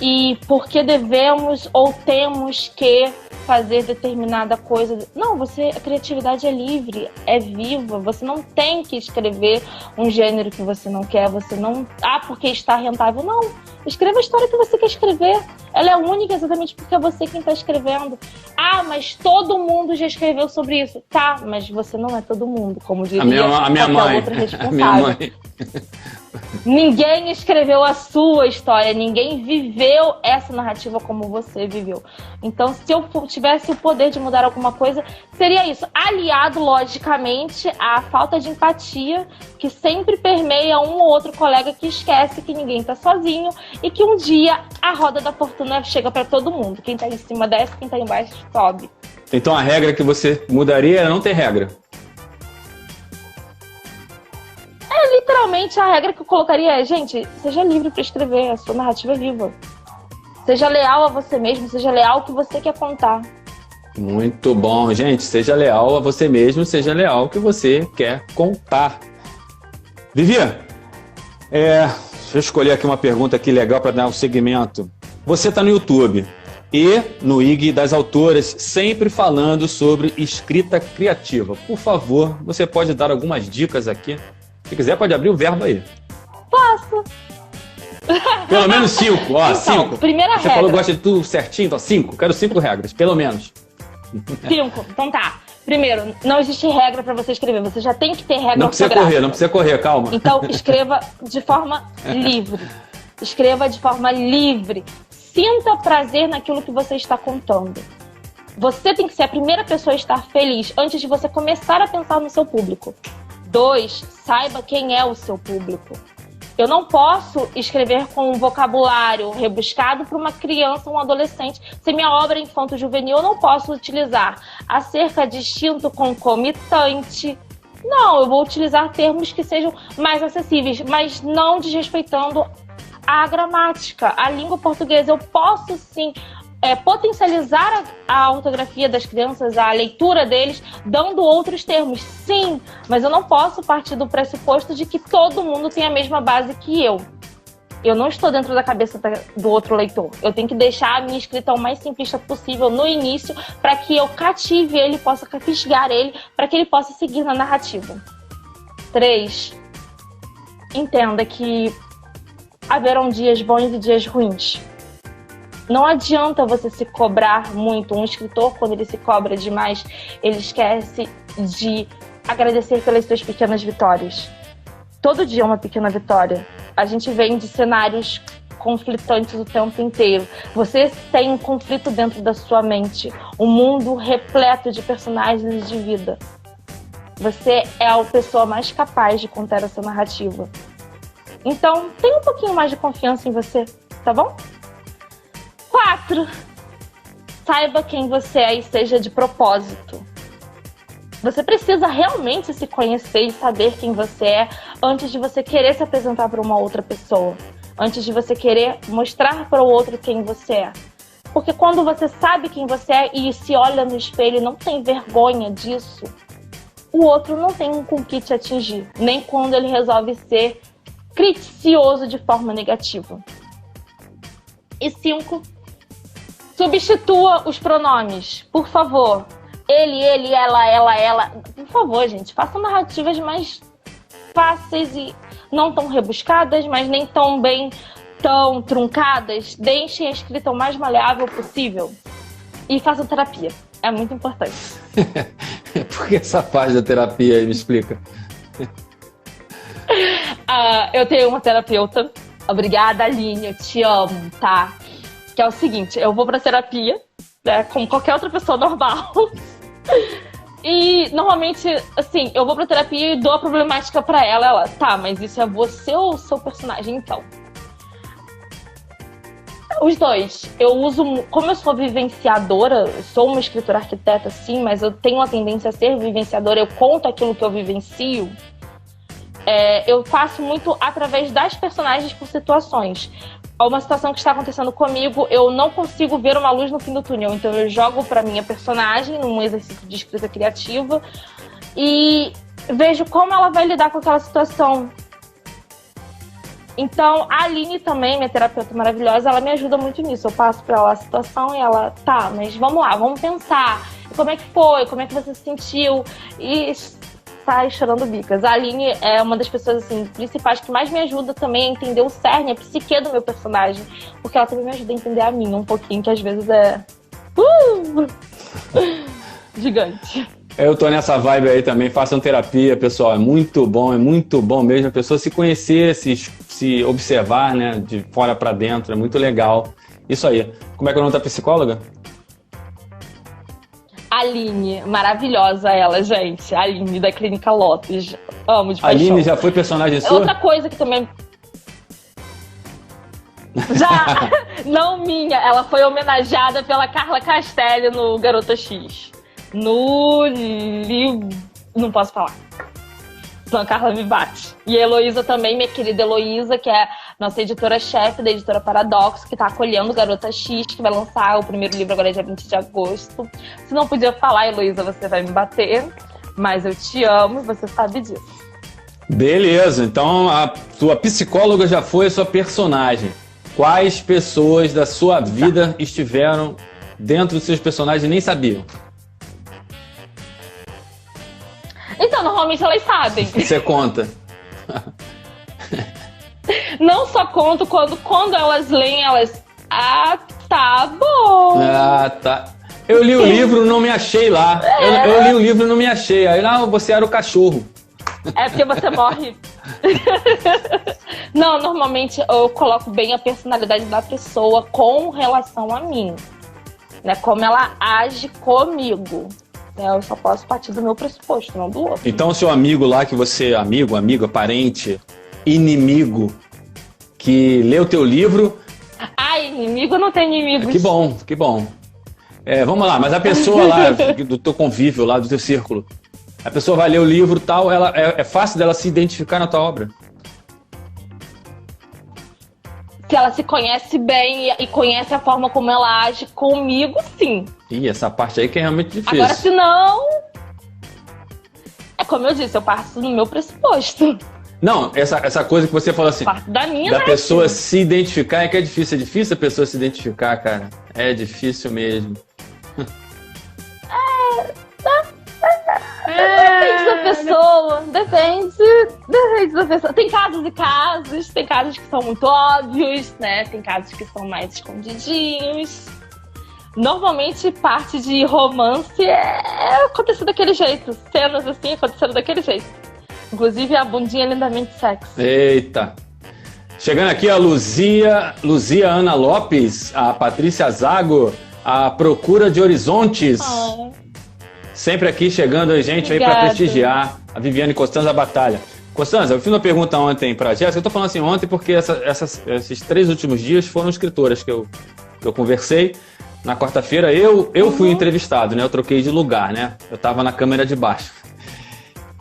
e por que devemos ou temos que fazer determinada coisa. Não, a criatividade é livre, é viva, você não tem que escrever um gênero que você não quer, você não... porque está rentável. Não, escreva a história que você quer escrever. Ela é única exatamente porque é você quem está escrevendo. Mas todo mundo já escreveu sobre isso. Tá, mas você não é todo mundo, como diria a minha mãe. outra responsável. Ninguém escreveu a sua história, ninguém viveu essa narrativa como você viveu. Então, se eu tivesse o poder de mudar alguma coisa, seria isso. Aliado, logicamente, à falta de empatia que sempre permeia um ou outro colega que esquece que ninguém está sozinho e que um dia a roda da fortuna chega para todo mundo. Quem está em cima desce, quem está embaixo sobe. Então, a regra que você mudaria é não ter regra. Literalmente, a regra que eu colocaria é, gente, seja livre para escrever, a sua narrativa é viva. Seja leal a você mesmo, seja leal ao que você quer contar. Muito bom, gente. Seja leal a você mesmo, seja leal ao que você quer contar. Vivi, deixa eu escolher aqui uma pergunta aqui legal para dar um segmento. Você está no YouTube e no IG das Autoras, sempre falando sobre escrita criativa. Por favor, você pode dar algumas dicas aqui? Se quiser, pode abrir o verbo aí. Posso. Pelo menos 5. Então, 5. Primeira Você regra. falou que gosta de tudo certinho, então 5. Quero 5 regras, pelo menos. 5. Então tá. Primeiro, não existe regra para você escrever. Você já tem que ter regra. Não precisa correr, calma. Então, escreva de forma livre. Escreva de forma livre. Sinta prazer naquilo que você está contando. Você tem que ser a primeira pessoa a estar feliz antes de você começar a pensar no seu público. 2, saiba quem é o seu público. Eu não posso escrever com um vocabulário rebuscado para uma criança ou um adolescente. Se minha obra é infanto-juvenil, eu não posso utilizar acerca de instinto concomitante. Não, eu vou utilizar termos que sejam mais acessíveis, mas não desrespeitando a gramática, a língua portuguesa. Eu posso sim potencializar a ortografia das crianças, a leitura deles, dando outros termos. Sim, mas eu não posso partir do pressuposto de que todo mundo tem a mesma base que eu. Eu não estou dentro da cabeça do outro leitor. Eu tenho que deixar a minha escrita o mais simplista possível no início para que eu cative ele, possa fisgar ele, para que ele possa seguir na narrativa. 3. Entenda que haverão dias bons e dias ruins. Não adianta você se cobrar muito. Um escritor, quando ele se cobra demais, ele esquece de agradecer pelas suas pequenas vitórias. Todo dia é uma pequena vitória. A gente vem de cenários conflitantes o tempo inteiro. Você tem um conflito dentro da sua mente. Um mundo repleto de personagens de vida. Você é a pessoa mais capaz de contar essa narrativa. Então, tenha um pouquinho mais de confiança em você, tá bom? 4. Saiba quem você é e seja de propósito. Você precisa realmente se conhecer e saber quem você é antes de você querer se apresentar para uma outra pessoa. Antes de você querer mostrar para o outro quem você é. Porque quando você sabe quem você é e se olha no espelho e não tem vergonha disso, o outro não tem com que te atingir. Nem quando ele resolve ser criticioso de forma negativa. E 5. Substitua os pronomes, por favor. Ele, ela. Por favor, gente, façam narrativas mais fáceis e não tão rebuscadas, mas nem tão truncadas. Deixem a escrita o mais maleável possível. E façam terapia. É muito importante. Por que essa parte da terapia aí? Me explica. Eu tenho uma terapeuta. Obrigada, Aline. Eu te amo, tá? Que é o seguinte, eu vou pra terapia, né, como qualquer outra pessoa normal. E, normalmente, assim, eu vou pra terapia e dou a problemática pra ela. Ela, tá, mas isso é você ou o seu personagem, então? Os dois. Eu uso, como eu sou vivenciadora, sou uma escritora arquiteta, sim, mas eu tenho a tendência a ser vivenciadora, eu conto aquilo que eu vivencio. Eu faço muito através das personagens por situações. Uma situação que está acontecendo comigo, eu não consigo ver uma luz no fim do túnel, então eu jogo para minha personagem num exercício de escrita criativa e vejo como ela vai lidar com aquela situação. Então, a Aline também, minha terapeuta maravilhosa, ela me ajuda muito nisso. Eu passo pra ela a situação e ela, tá, mas vamos lá, vamos pensar. Como é que foi? Como é que você se sentiu? E sai chorando bicas. A Aline é uma das pessoas, assim, principais que mais me ajuda também a entender o cerne, a psique do meu personagem. Porque ela também me ajuda a entender a minha um pouquinho, que às vezes é... gigante. Eu tô nessa vibe aí também, façam terapia, pessoal, é muito bom mesmo a pessoa se conhecer, se observar, né, de fora pra dentro, é muito legal. Isso aí. Como é que é o nome da psicóloga? Aline, maravilhosa ela, gente. Aline, da Clínica Lopes. Amo de paixão. Aline já foi personagem sua? Outra coisa que também... Já! Não minha, ela foi homenageada pela Carla Castelli no Garota X. No livro... Não posso falar. Senão a Carla me bate. E a Heloísa também, minha querida Heloísa, que é nossa editora-chefe da editora Paradoxo, que está acolhendo Garota X, que vai lançar o primeiro livro agora dia 20 de agosto. Se não podia falar, Heloísa, você vai me bater. Mas eu te amo e você sabe disso. Beleza, então a sua psicóloga já foi a sua personagem. Quais pessoas da sua vida estiveram dentro dos seus personagens e nem sabiam? Então, normalmente elas sabem. Você conta. Não só conto, quando elas leem, elas... Ah, tá bom. Ah, tá. Eu li o livro, não me achei lá. Eu li o livro, não me achei. Aí, não, você era o cachorro. É porque você morre. Não, normalmente eu coloco bem a personalidade da pessoa com relação a mim. Né? Como ela age comigo. Eu só posso partir do meu pressuposto, não do outro. Então, o seu amigo lá, que você... Amiga, parente, inimigo, que lê o teu livro... Ai, inimigo não tem inimigos. Que bom. Vamos lá, mas a pessoa lá, do teu convívio, lá do teu círculo, a pessoa vai ler o livro e tal, é fácil dela se identificar na tua obra? Se ela se conhece bem e conhece a forma como ela age comigo, sim. Ih, essa parte aí que é realmente difícil. Agora, se não... É como eu disse, eu parto do meu pressuposto. Não, essa coisa que você falou assim, Parto da minha da pessoa se identificar, que é difícil. É difícil a pessoa se identificar, cara. É difícil mesmo. Depende da pessoa, depende da pessoa. Tem casos e casos, tem casos que são muito óbvios, né? Tem casos que são mais escondidinhos. Normalmente, parte de romance é acontecer daquele jeito. Cenas assim aconteceram daquele jeito. Inclusive a bundinha lindamente sexy. Eita! Chegando aqui a Luzia Ana Lopes, a Patrícia Zago, a Procura de Horizontes. Sempre aqui chegando a gente aí para prestigiar. A Viviane Costanza Batalha. Costanza, eu fiz uma pergunta ontem para a Jéssica. Eu tô falando assim ontem porque esses 3 últimos dias foram escritoras que eu conversei. Na quarta-feira eu fui entrevistado, né? Eu troquei de lugar, né? Eu tava na câmera de baixo.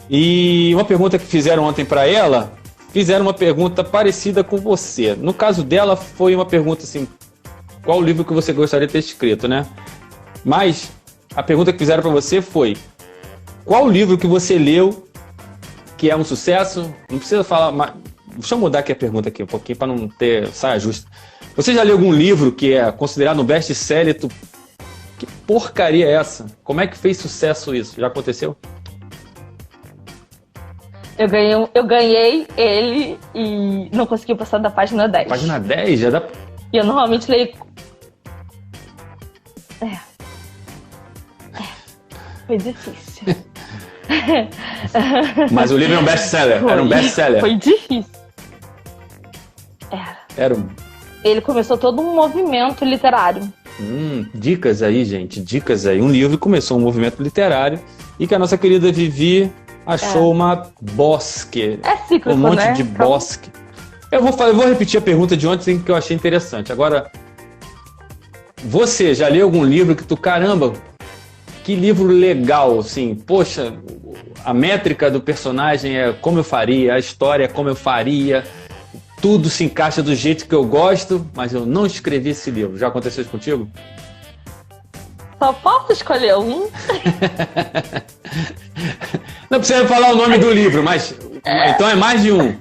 E uma pergunta que fizeram ontem para ela, fizeram uma pergunta parecida com você. No caso dela, foi uma pergunta assim, qual o livro que você gostaria de ter escrito, né? Mas a pergunta que fizeram para você foi, qual o livro que você leu que é um sucesso? Não precisa falar, mas deixa eu mudar aqui a pergunta aqui um pouquinho para não ter saia justa. Você já leu algum livro que é considerado um best-seller? Que porcaria é essa? Como é que fez sucesso isso? Já aconteceu? Eu ganhei ele e não consegui passar da página 10. Página 10? Já dá... E eu normalmente leio... Foi difícil. Mas o livro é um best-seller? Era um best-seller? Foi difícil. Era um... Ele começou todo um movimento literário. Dicas aí, gente. Dicas aí. Um livro começou um movimento literário e que a nossa querida Vivi achou uma bosque. É cíclico, um monte né? de bosque. Eu vou repetir a pergunta de ontem que eu achei interessante. Agora, Você já leu algum livro que tu, caramba, que livro legal, assim, poxa, a métrica do personagem é como eu faria, a história é como eu faria, tudo se encaixa do jeito que eu gosto, mas eu não escrevi esse livro. Já aconteceu isso contigo? Só posso escolher um? Não precisa falar o nome do livro, mas então é mais de um.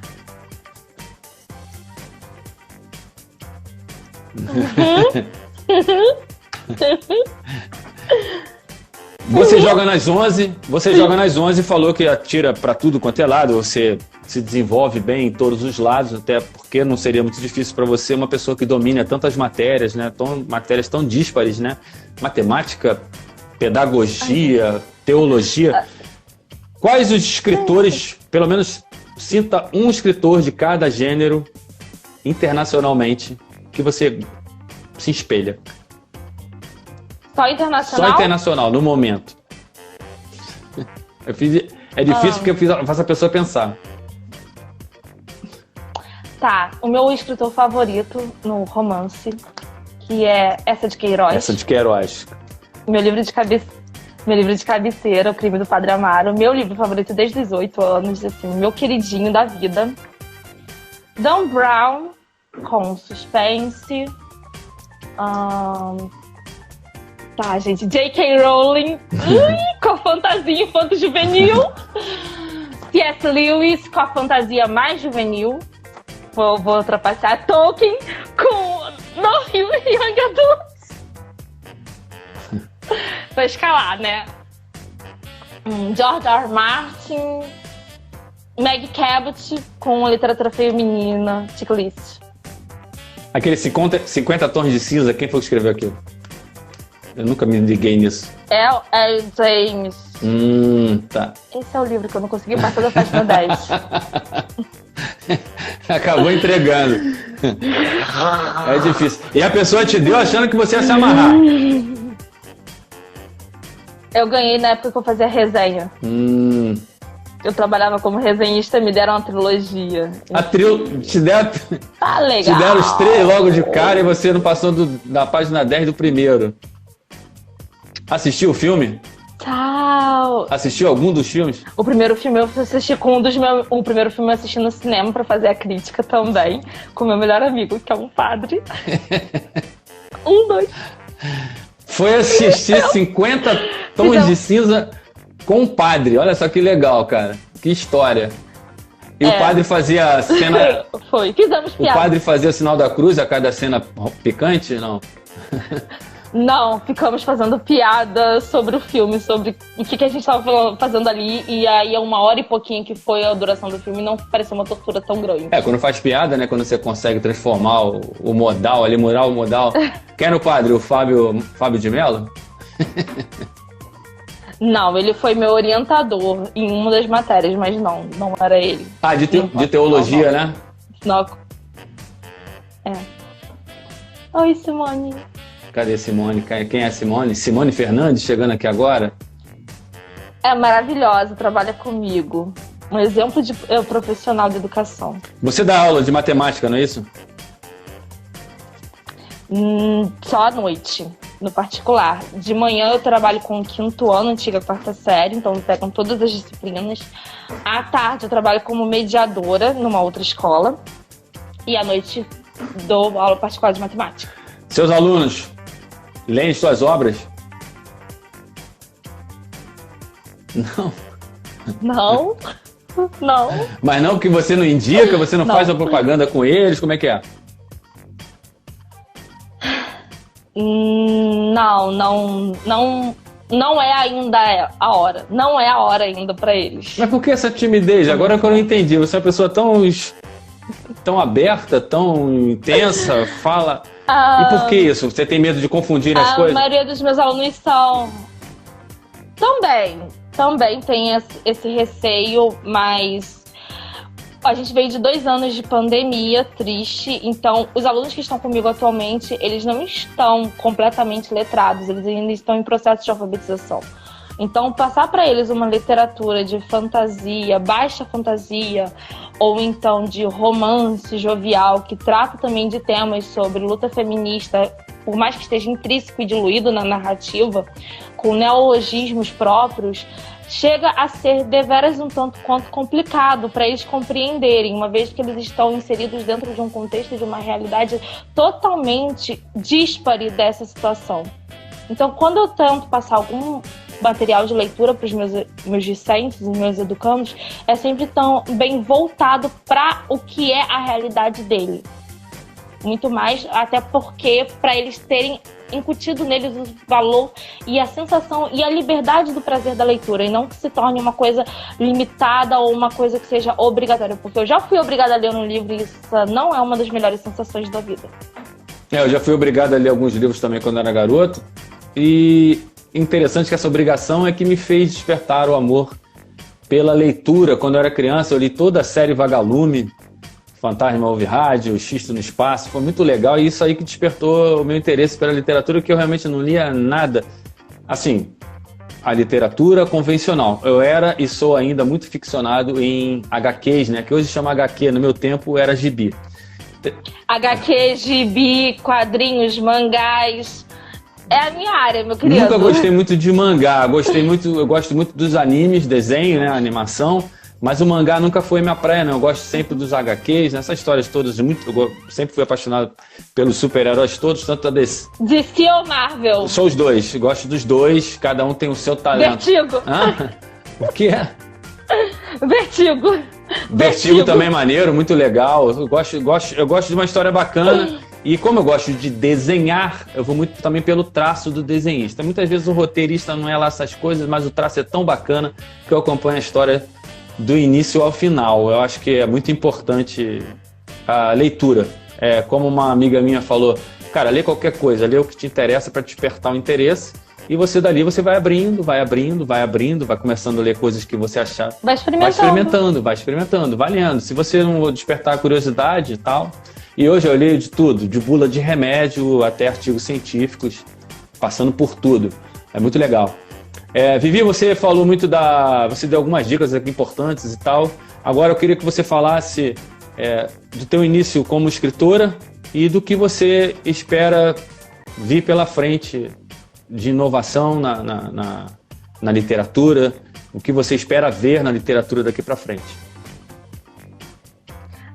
Você joga nas 11, e falou que atira para tudo quanto é lado, você se desenvolve bem em todos os lados, até porque não seria muito difícil para você uma pessoa que domina tantas matérias, né? Matérias tão díspares, né? Matemática, pedagogia, teologia. Quais os escritores, pelo menos cita um escritor de cada gênero internacionalmente que você se espelha? Só internacional? Só internacional, no momento. É difícil porque eu faço a pessoa pensar. Tá, o meu escritor favorito no romance, que é Essa de Queiroz. Essa de Queiroz. Meu livro de cabeceira, O Crime do Padre Amaro. Meu livro favorito desde os 8 anos, assim, meu queridinho da vida. Dan Brown, com suspense. Tá, gente. J.K. Rowling, com fantasia infanto-juvenil. C.S. Lewis, com a fantasia mais juvenil. Vou ultrapassar Tolkien com No Young Adults. Vou escalar, né? George R. Martin, Meg Cabot com literatura feminina, checklist. Aquele 50 tons de cinza, quem foi que escreveu aquilo? Eu nunca me liguei nisso. É James. Tá. Esse é o livro que eu não consegui passar da página 10. Acabou entregando. É difícil. E a pessoa te deu achando que você ia se amarrar. Eu ganhei na época que eu fazia resenha. Eu trabalhava como resenhista e me deram uma trilogia. Te deram os 3 logo de cara e você não passou da página 10 do primeiro. Assistiu o filme? Tchau! Assistiu algum dos filmes? O primeiro filme eu assisti o primeiro filme eu assisti no cinema pra fazer a crítica também, com meu melhor amigo, que é um padre. 2. Foi assistir 50 tons de cinza com um padre. Olha só que legal, cara. Que história. E o padre fazia a cena... Fizemos piada. O padre fazia o sinal da cruz a cada cena picante? Não. Não, ficamos fazendo piada sobre o filme, sobre o que a gente estava fazendo ali, e aí 1 hora e pouquinho que foi a duração do filme, não pareceu uma tortura tão grande. Quando faz piada, né, quando você consegue transformar o modal ali, mudar o modal. Quem era o padre? O Fábio de Mello? Não, ele foi meu orientador em uma das matérias, mas não era ele. De teologia, né? Não. Oi, Simone. Cadê Simone? Quem é Simone? Simone Fernandes, chegando aqui agora? É maravilhosa, trabalha comigo. Um exemplo de profissional de educação. Você dá aula de matemática, não é isso? Só à noite, no particular. De manhã eu trabalho com o 5º ano, antiga 4ª série, então pegam todas as disciplinas. À tarde eu trabalho como mediadora numa outra escola. E à noite dou aula particular de matemática. Seus alunos leem suas obras? Não. Não. Mas não porque você não indica, você não faz a propaganda com eles, como é que é? Não é ainda a hora. Não é a hora ainda pra eles. Mas por que essa timidez? Agora que eu não entendi. Você é uma pessoa tão aberta, tão intensa, fala... E por que isso? Você tem medo de confundir as coisas? A maioria dos meus alunos são... Também tem esse receio, mas... A gente veio de 2 anos de pandemia triste, então os alunos que estão comigo atualmente, eles não estão completamente letrados, eles ainda estão em processo de alfabetização. Então, passar para eles uma literatura de fantasia, baixa fantasia, ou então de romance jovial, que trata também de temas sobre luta feminista, por mais que esteja intrínseco e diluído na narrativa, com neologismos próprios, chega a ser deveras um tanto quanto complicado para eles compreenderem, uma vez que eles estão inseridos dentro de um contexto, de uma realidade totalmente díspare dessa situação. Então, quando eu tento passar algum material de leitura para os meus discentes, os meus educandos, é sempre tão bem voltado para o que é a realidade dele. Muito mais, até porque para eles terem incutido neles o valor e a sensação e a liberdade do prazer da leitura, e não que se torne uma coisa limitada ou uma coisa que seja obrigatória, porque eu já fui obrigada a ler um livro e isso não é uma das melhores sensações da vida. Eu já fui obrigado a ler alguns livros também quando era garoto, e interessante que essa obrigação é que me fez despertar o amor pela leitura. Quando eu era criança, eu li toda a série Vagalume, Fantasma Ouve Rádio, Xisto no Espaço, foi muito legal, e isso aí que despertou o meu interesse pela literatura, que eu realmente não lia nada. Assim, a literatura convencional. Eu era e sou ainda muito ficcionado em HQs, né? Que hoje chama HQ, no meu tempo era gibi. HQ, gibi, quadrinhos, mangás, é a minha área, meu querido. Nunca gostei muito de mangá, eu gosto muito dos animes, desenho, né? Animação. Mas o mangá nunca foi minha praia, não. Eu gosto sempre dos HQs, nessas histórias todas. Eu sempre fui apaixonado pelos super-heróis todos, tanto a DC. DC ou Marvel? Sou os dois, gosto dos dois, cada um tem o seu talento. Vertigo. Hã? O que é? Vertigo também é maneiro, muito legal. Eu gosto de uma história bacana. E como eu gosto de desenhar, eu vou muito também pelo traço do desenhista. Muitas vezes o roteirista não é lá essas coisas, mas o traço é tão bacana que eu acompanho a história do início ao final. Eu acho que é muito importante a leitura. Como uma amiga minha falou, cara, lê qualquer coisa, lê o que te interessa para despertar o interesse, e você dali você vai abrindo, vai começando a ler coisas que você achar. Vai experimentando, vai lendo. Se você não despertar a curiosidade e tal. E hoje eu leio de tudo, de bula de remédio até artigos científicos, passando por tudo. É muito legal. Vivi, você falou muito você deu algumas dicas aqui importantes e tal. Agora eu queria que você falasse do teu início como escritora e do que você espera vir pela frente de inovação na literatura, o que você espera ver na literatura daqui para frente.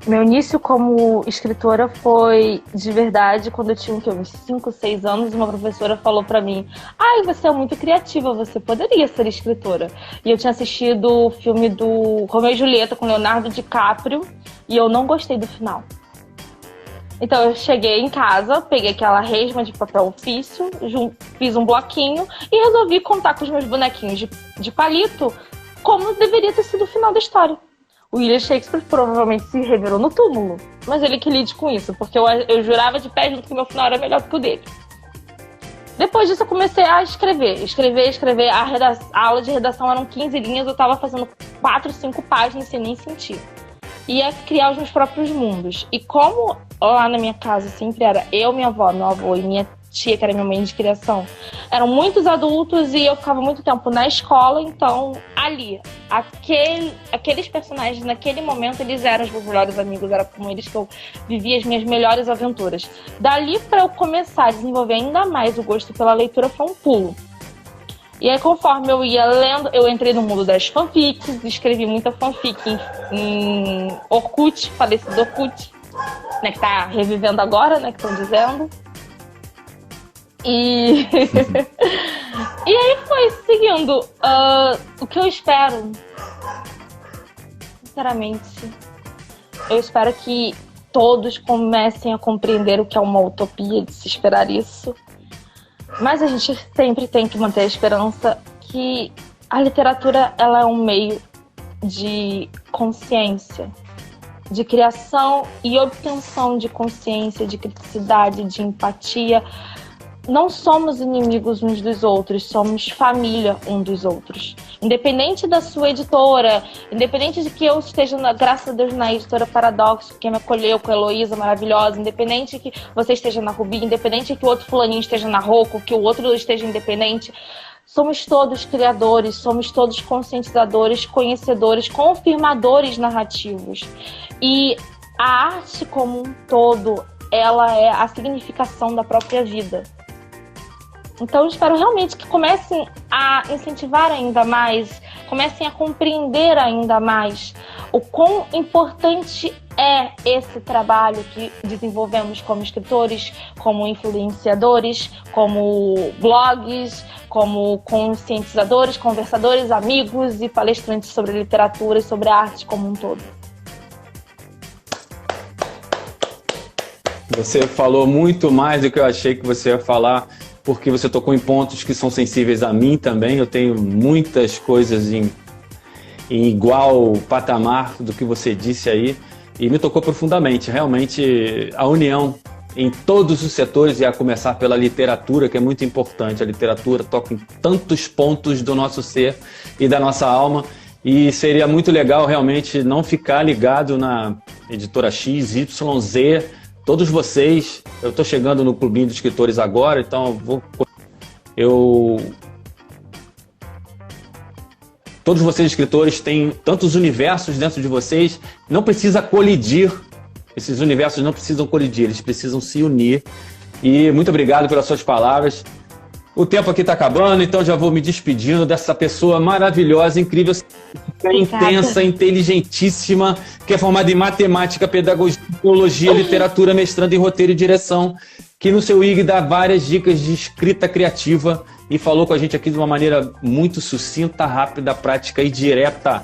Meu início como escritora foi de verdade quando eu tinha uns 5, 6 anos, uma professora falou pra mim: ai, você é muito criativa, você poderia ser escritora. E eu tinha assistido o filme do Romeu e Julieta com Leonardo DiCaprio e eu não gostei do final. Então eu cheguei em casa, peguei aquela resma de papel ofício, fiz um bloquinho e resolvi contar com os meus bonequinhos de palito como deveria ter sido o final da história. O William Shakespeare provavelmente se revelou no túmulo, mas ele que lide com isso, porque eu jurava de pé junto que o meu final era melhor do que o dele. Depois disso eu comecei a escrever. A aula de redação eram 15 linhas, eu estava fazendo 4, 5 páginas sem nem sentir. Ia criar os meus próprios mundos. E como lá na minha casa sempre era eu, minha avó, meu avô e minha tia, que era minha mãe de criação, eram muitos adultos e eu ficava muito tempo na escola, então ali, aqueles personagens naquele momento, eles eram os meus melhores amigos, era com eles que eu vivia as minhas melhores aventuras. Dali para eu começar a desenvolver ainda mais o gosto pela leitura foi um pulo. E aí, conforme eu ia lendo, eu entrei no mundo das fanfics, escrevi muita fanfic em Orkut, falecido Orkut, né, que tá revivendo agora, né, que estão dizendo. E aí foi seguindo. O que eu espero, sinceramente, eu espero que todos comecem a compreender o que é uma utopia de se esperar isso. Mas a gente sempre tem que manter a esperança que a literatura ela é um meio de consciência, de criação e obtenção de consciência, de criticidade, de empatia. Não somos inimigos uns dos outros, somos família uns dos outros. Independente da sua editora, independente de que eu esteja, graças a Deus, na editora Paradoxo, que me acolheu com a Heloísa maravilhosa, independente que você esteja na Rubi, independente que o outro fulaninho esteja na Rocco, que o outro esteja independente, somos todos criadores, somos todos conscientizadores, conhecedores, confirmadores narrativos. E a arte como um todo ela é a significação da própria vida. Então eu espero realmente que comecem a incentivar ainda mais, comecem a compreender ainda mais o quão importante é esse trabalho que desenvolvemos como escritores, como influenciadores, como blogs, como conscientizadores, conversadores, amigos e palestrantes sobre literatura e sobre a arte como um todo. Você falou muito mais do que eu achei que você ia falar, porque você tocou em pontos que são sensíveis a mim também. Eu tenho muitas coisas em igual patamar do que você disse aí, e me tocou profundamente. Realmente, a união em todos os setores, e a começar pela literatura, que é muito importante. A literatura toca em tantos pontos do nosso ser e da nossa alma, e seria muito legal realmente não ficar ligado na editora X, Y, Z. Todos vocês, eu estou chegando no clubinho dos escritores agora, então todos vocês escritores têm tantos universos dentro de vocês, não precisa colidir, esses universos não precisam colidir, eles precisam se unir. E muito obrigado pelas suas palavras. O tempo aqui está acabando, então já vou me despedindo dessa pessoa maravilhosa, incrível, intensa, inteligentíssima, que é formada em matemática, pedagogia, teologia, literatura, mestrando em roteiro e direção, que no seu IG dá várias dicas de escrita criativa e falou com a gente aqui de uma maneira muito sucinta, rápida, prática e direta.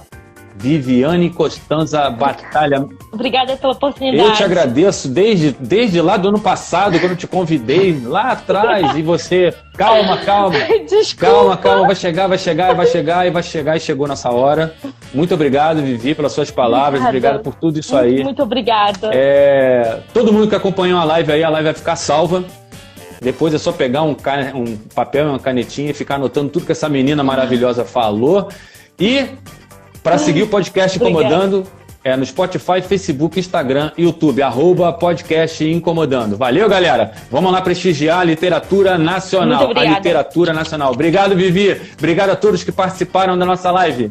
Viviane Costanza Batalha. Obrigada pela oportunidade. Eu te agradeço desde lá do ano passado, quando eu te convidei lá atrás, e você, calma, Desculpa. calma, vai chegar, e chegou nessa hora. Muito obrigado, Vivi, pelas suas palavras, obrigado por tudo isso aí. Muito obrigada. Todo mundo que acompanhou a live aí, a live vai ficar salva. Depois é só pegar um papel e uma canetinha e ficar anotando tudo que essa menina maravilhosa falou. E para seguir o podcast Incomodando, no Spotify, Facebook, Instagram, YouTube, @podcast Incomodando. Valeu, galera. Vamos lá prestigiar a literatura nacional. A literatura nacional. Obrigado, Vivi. Obrigado a todos que participaram da nossa live.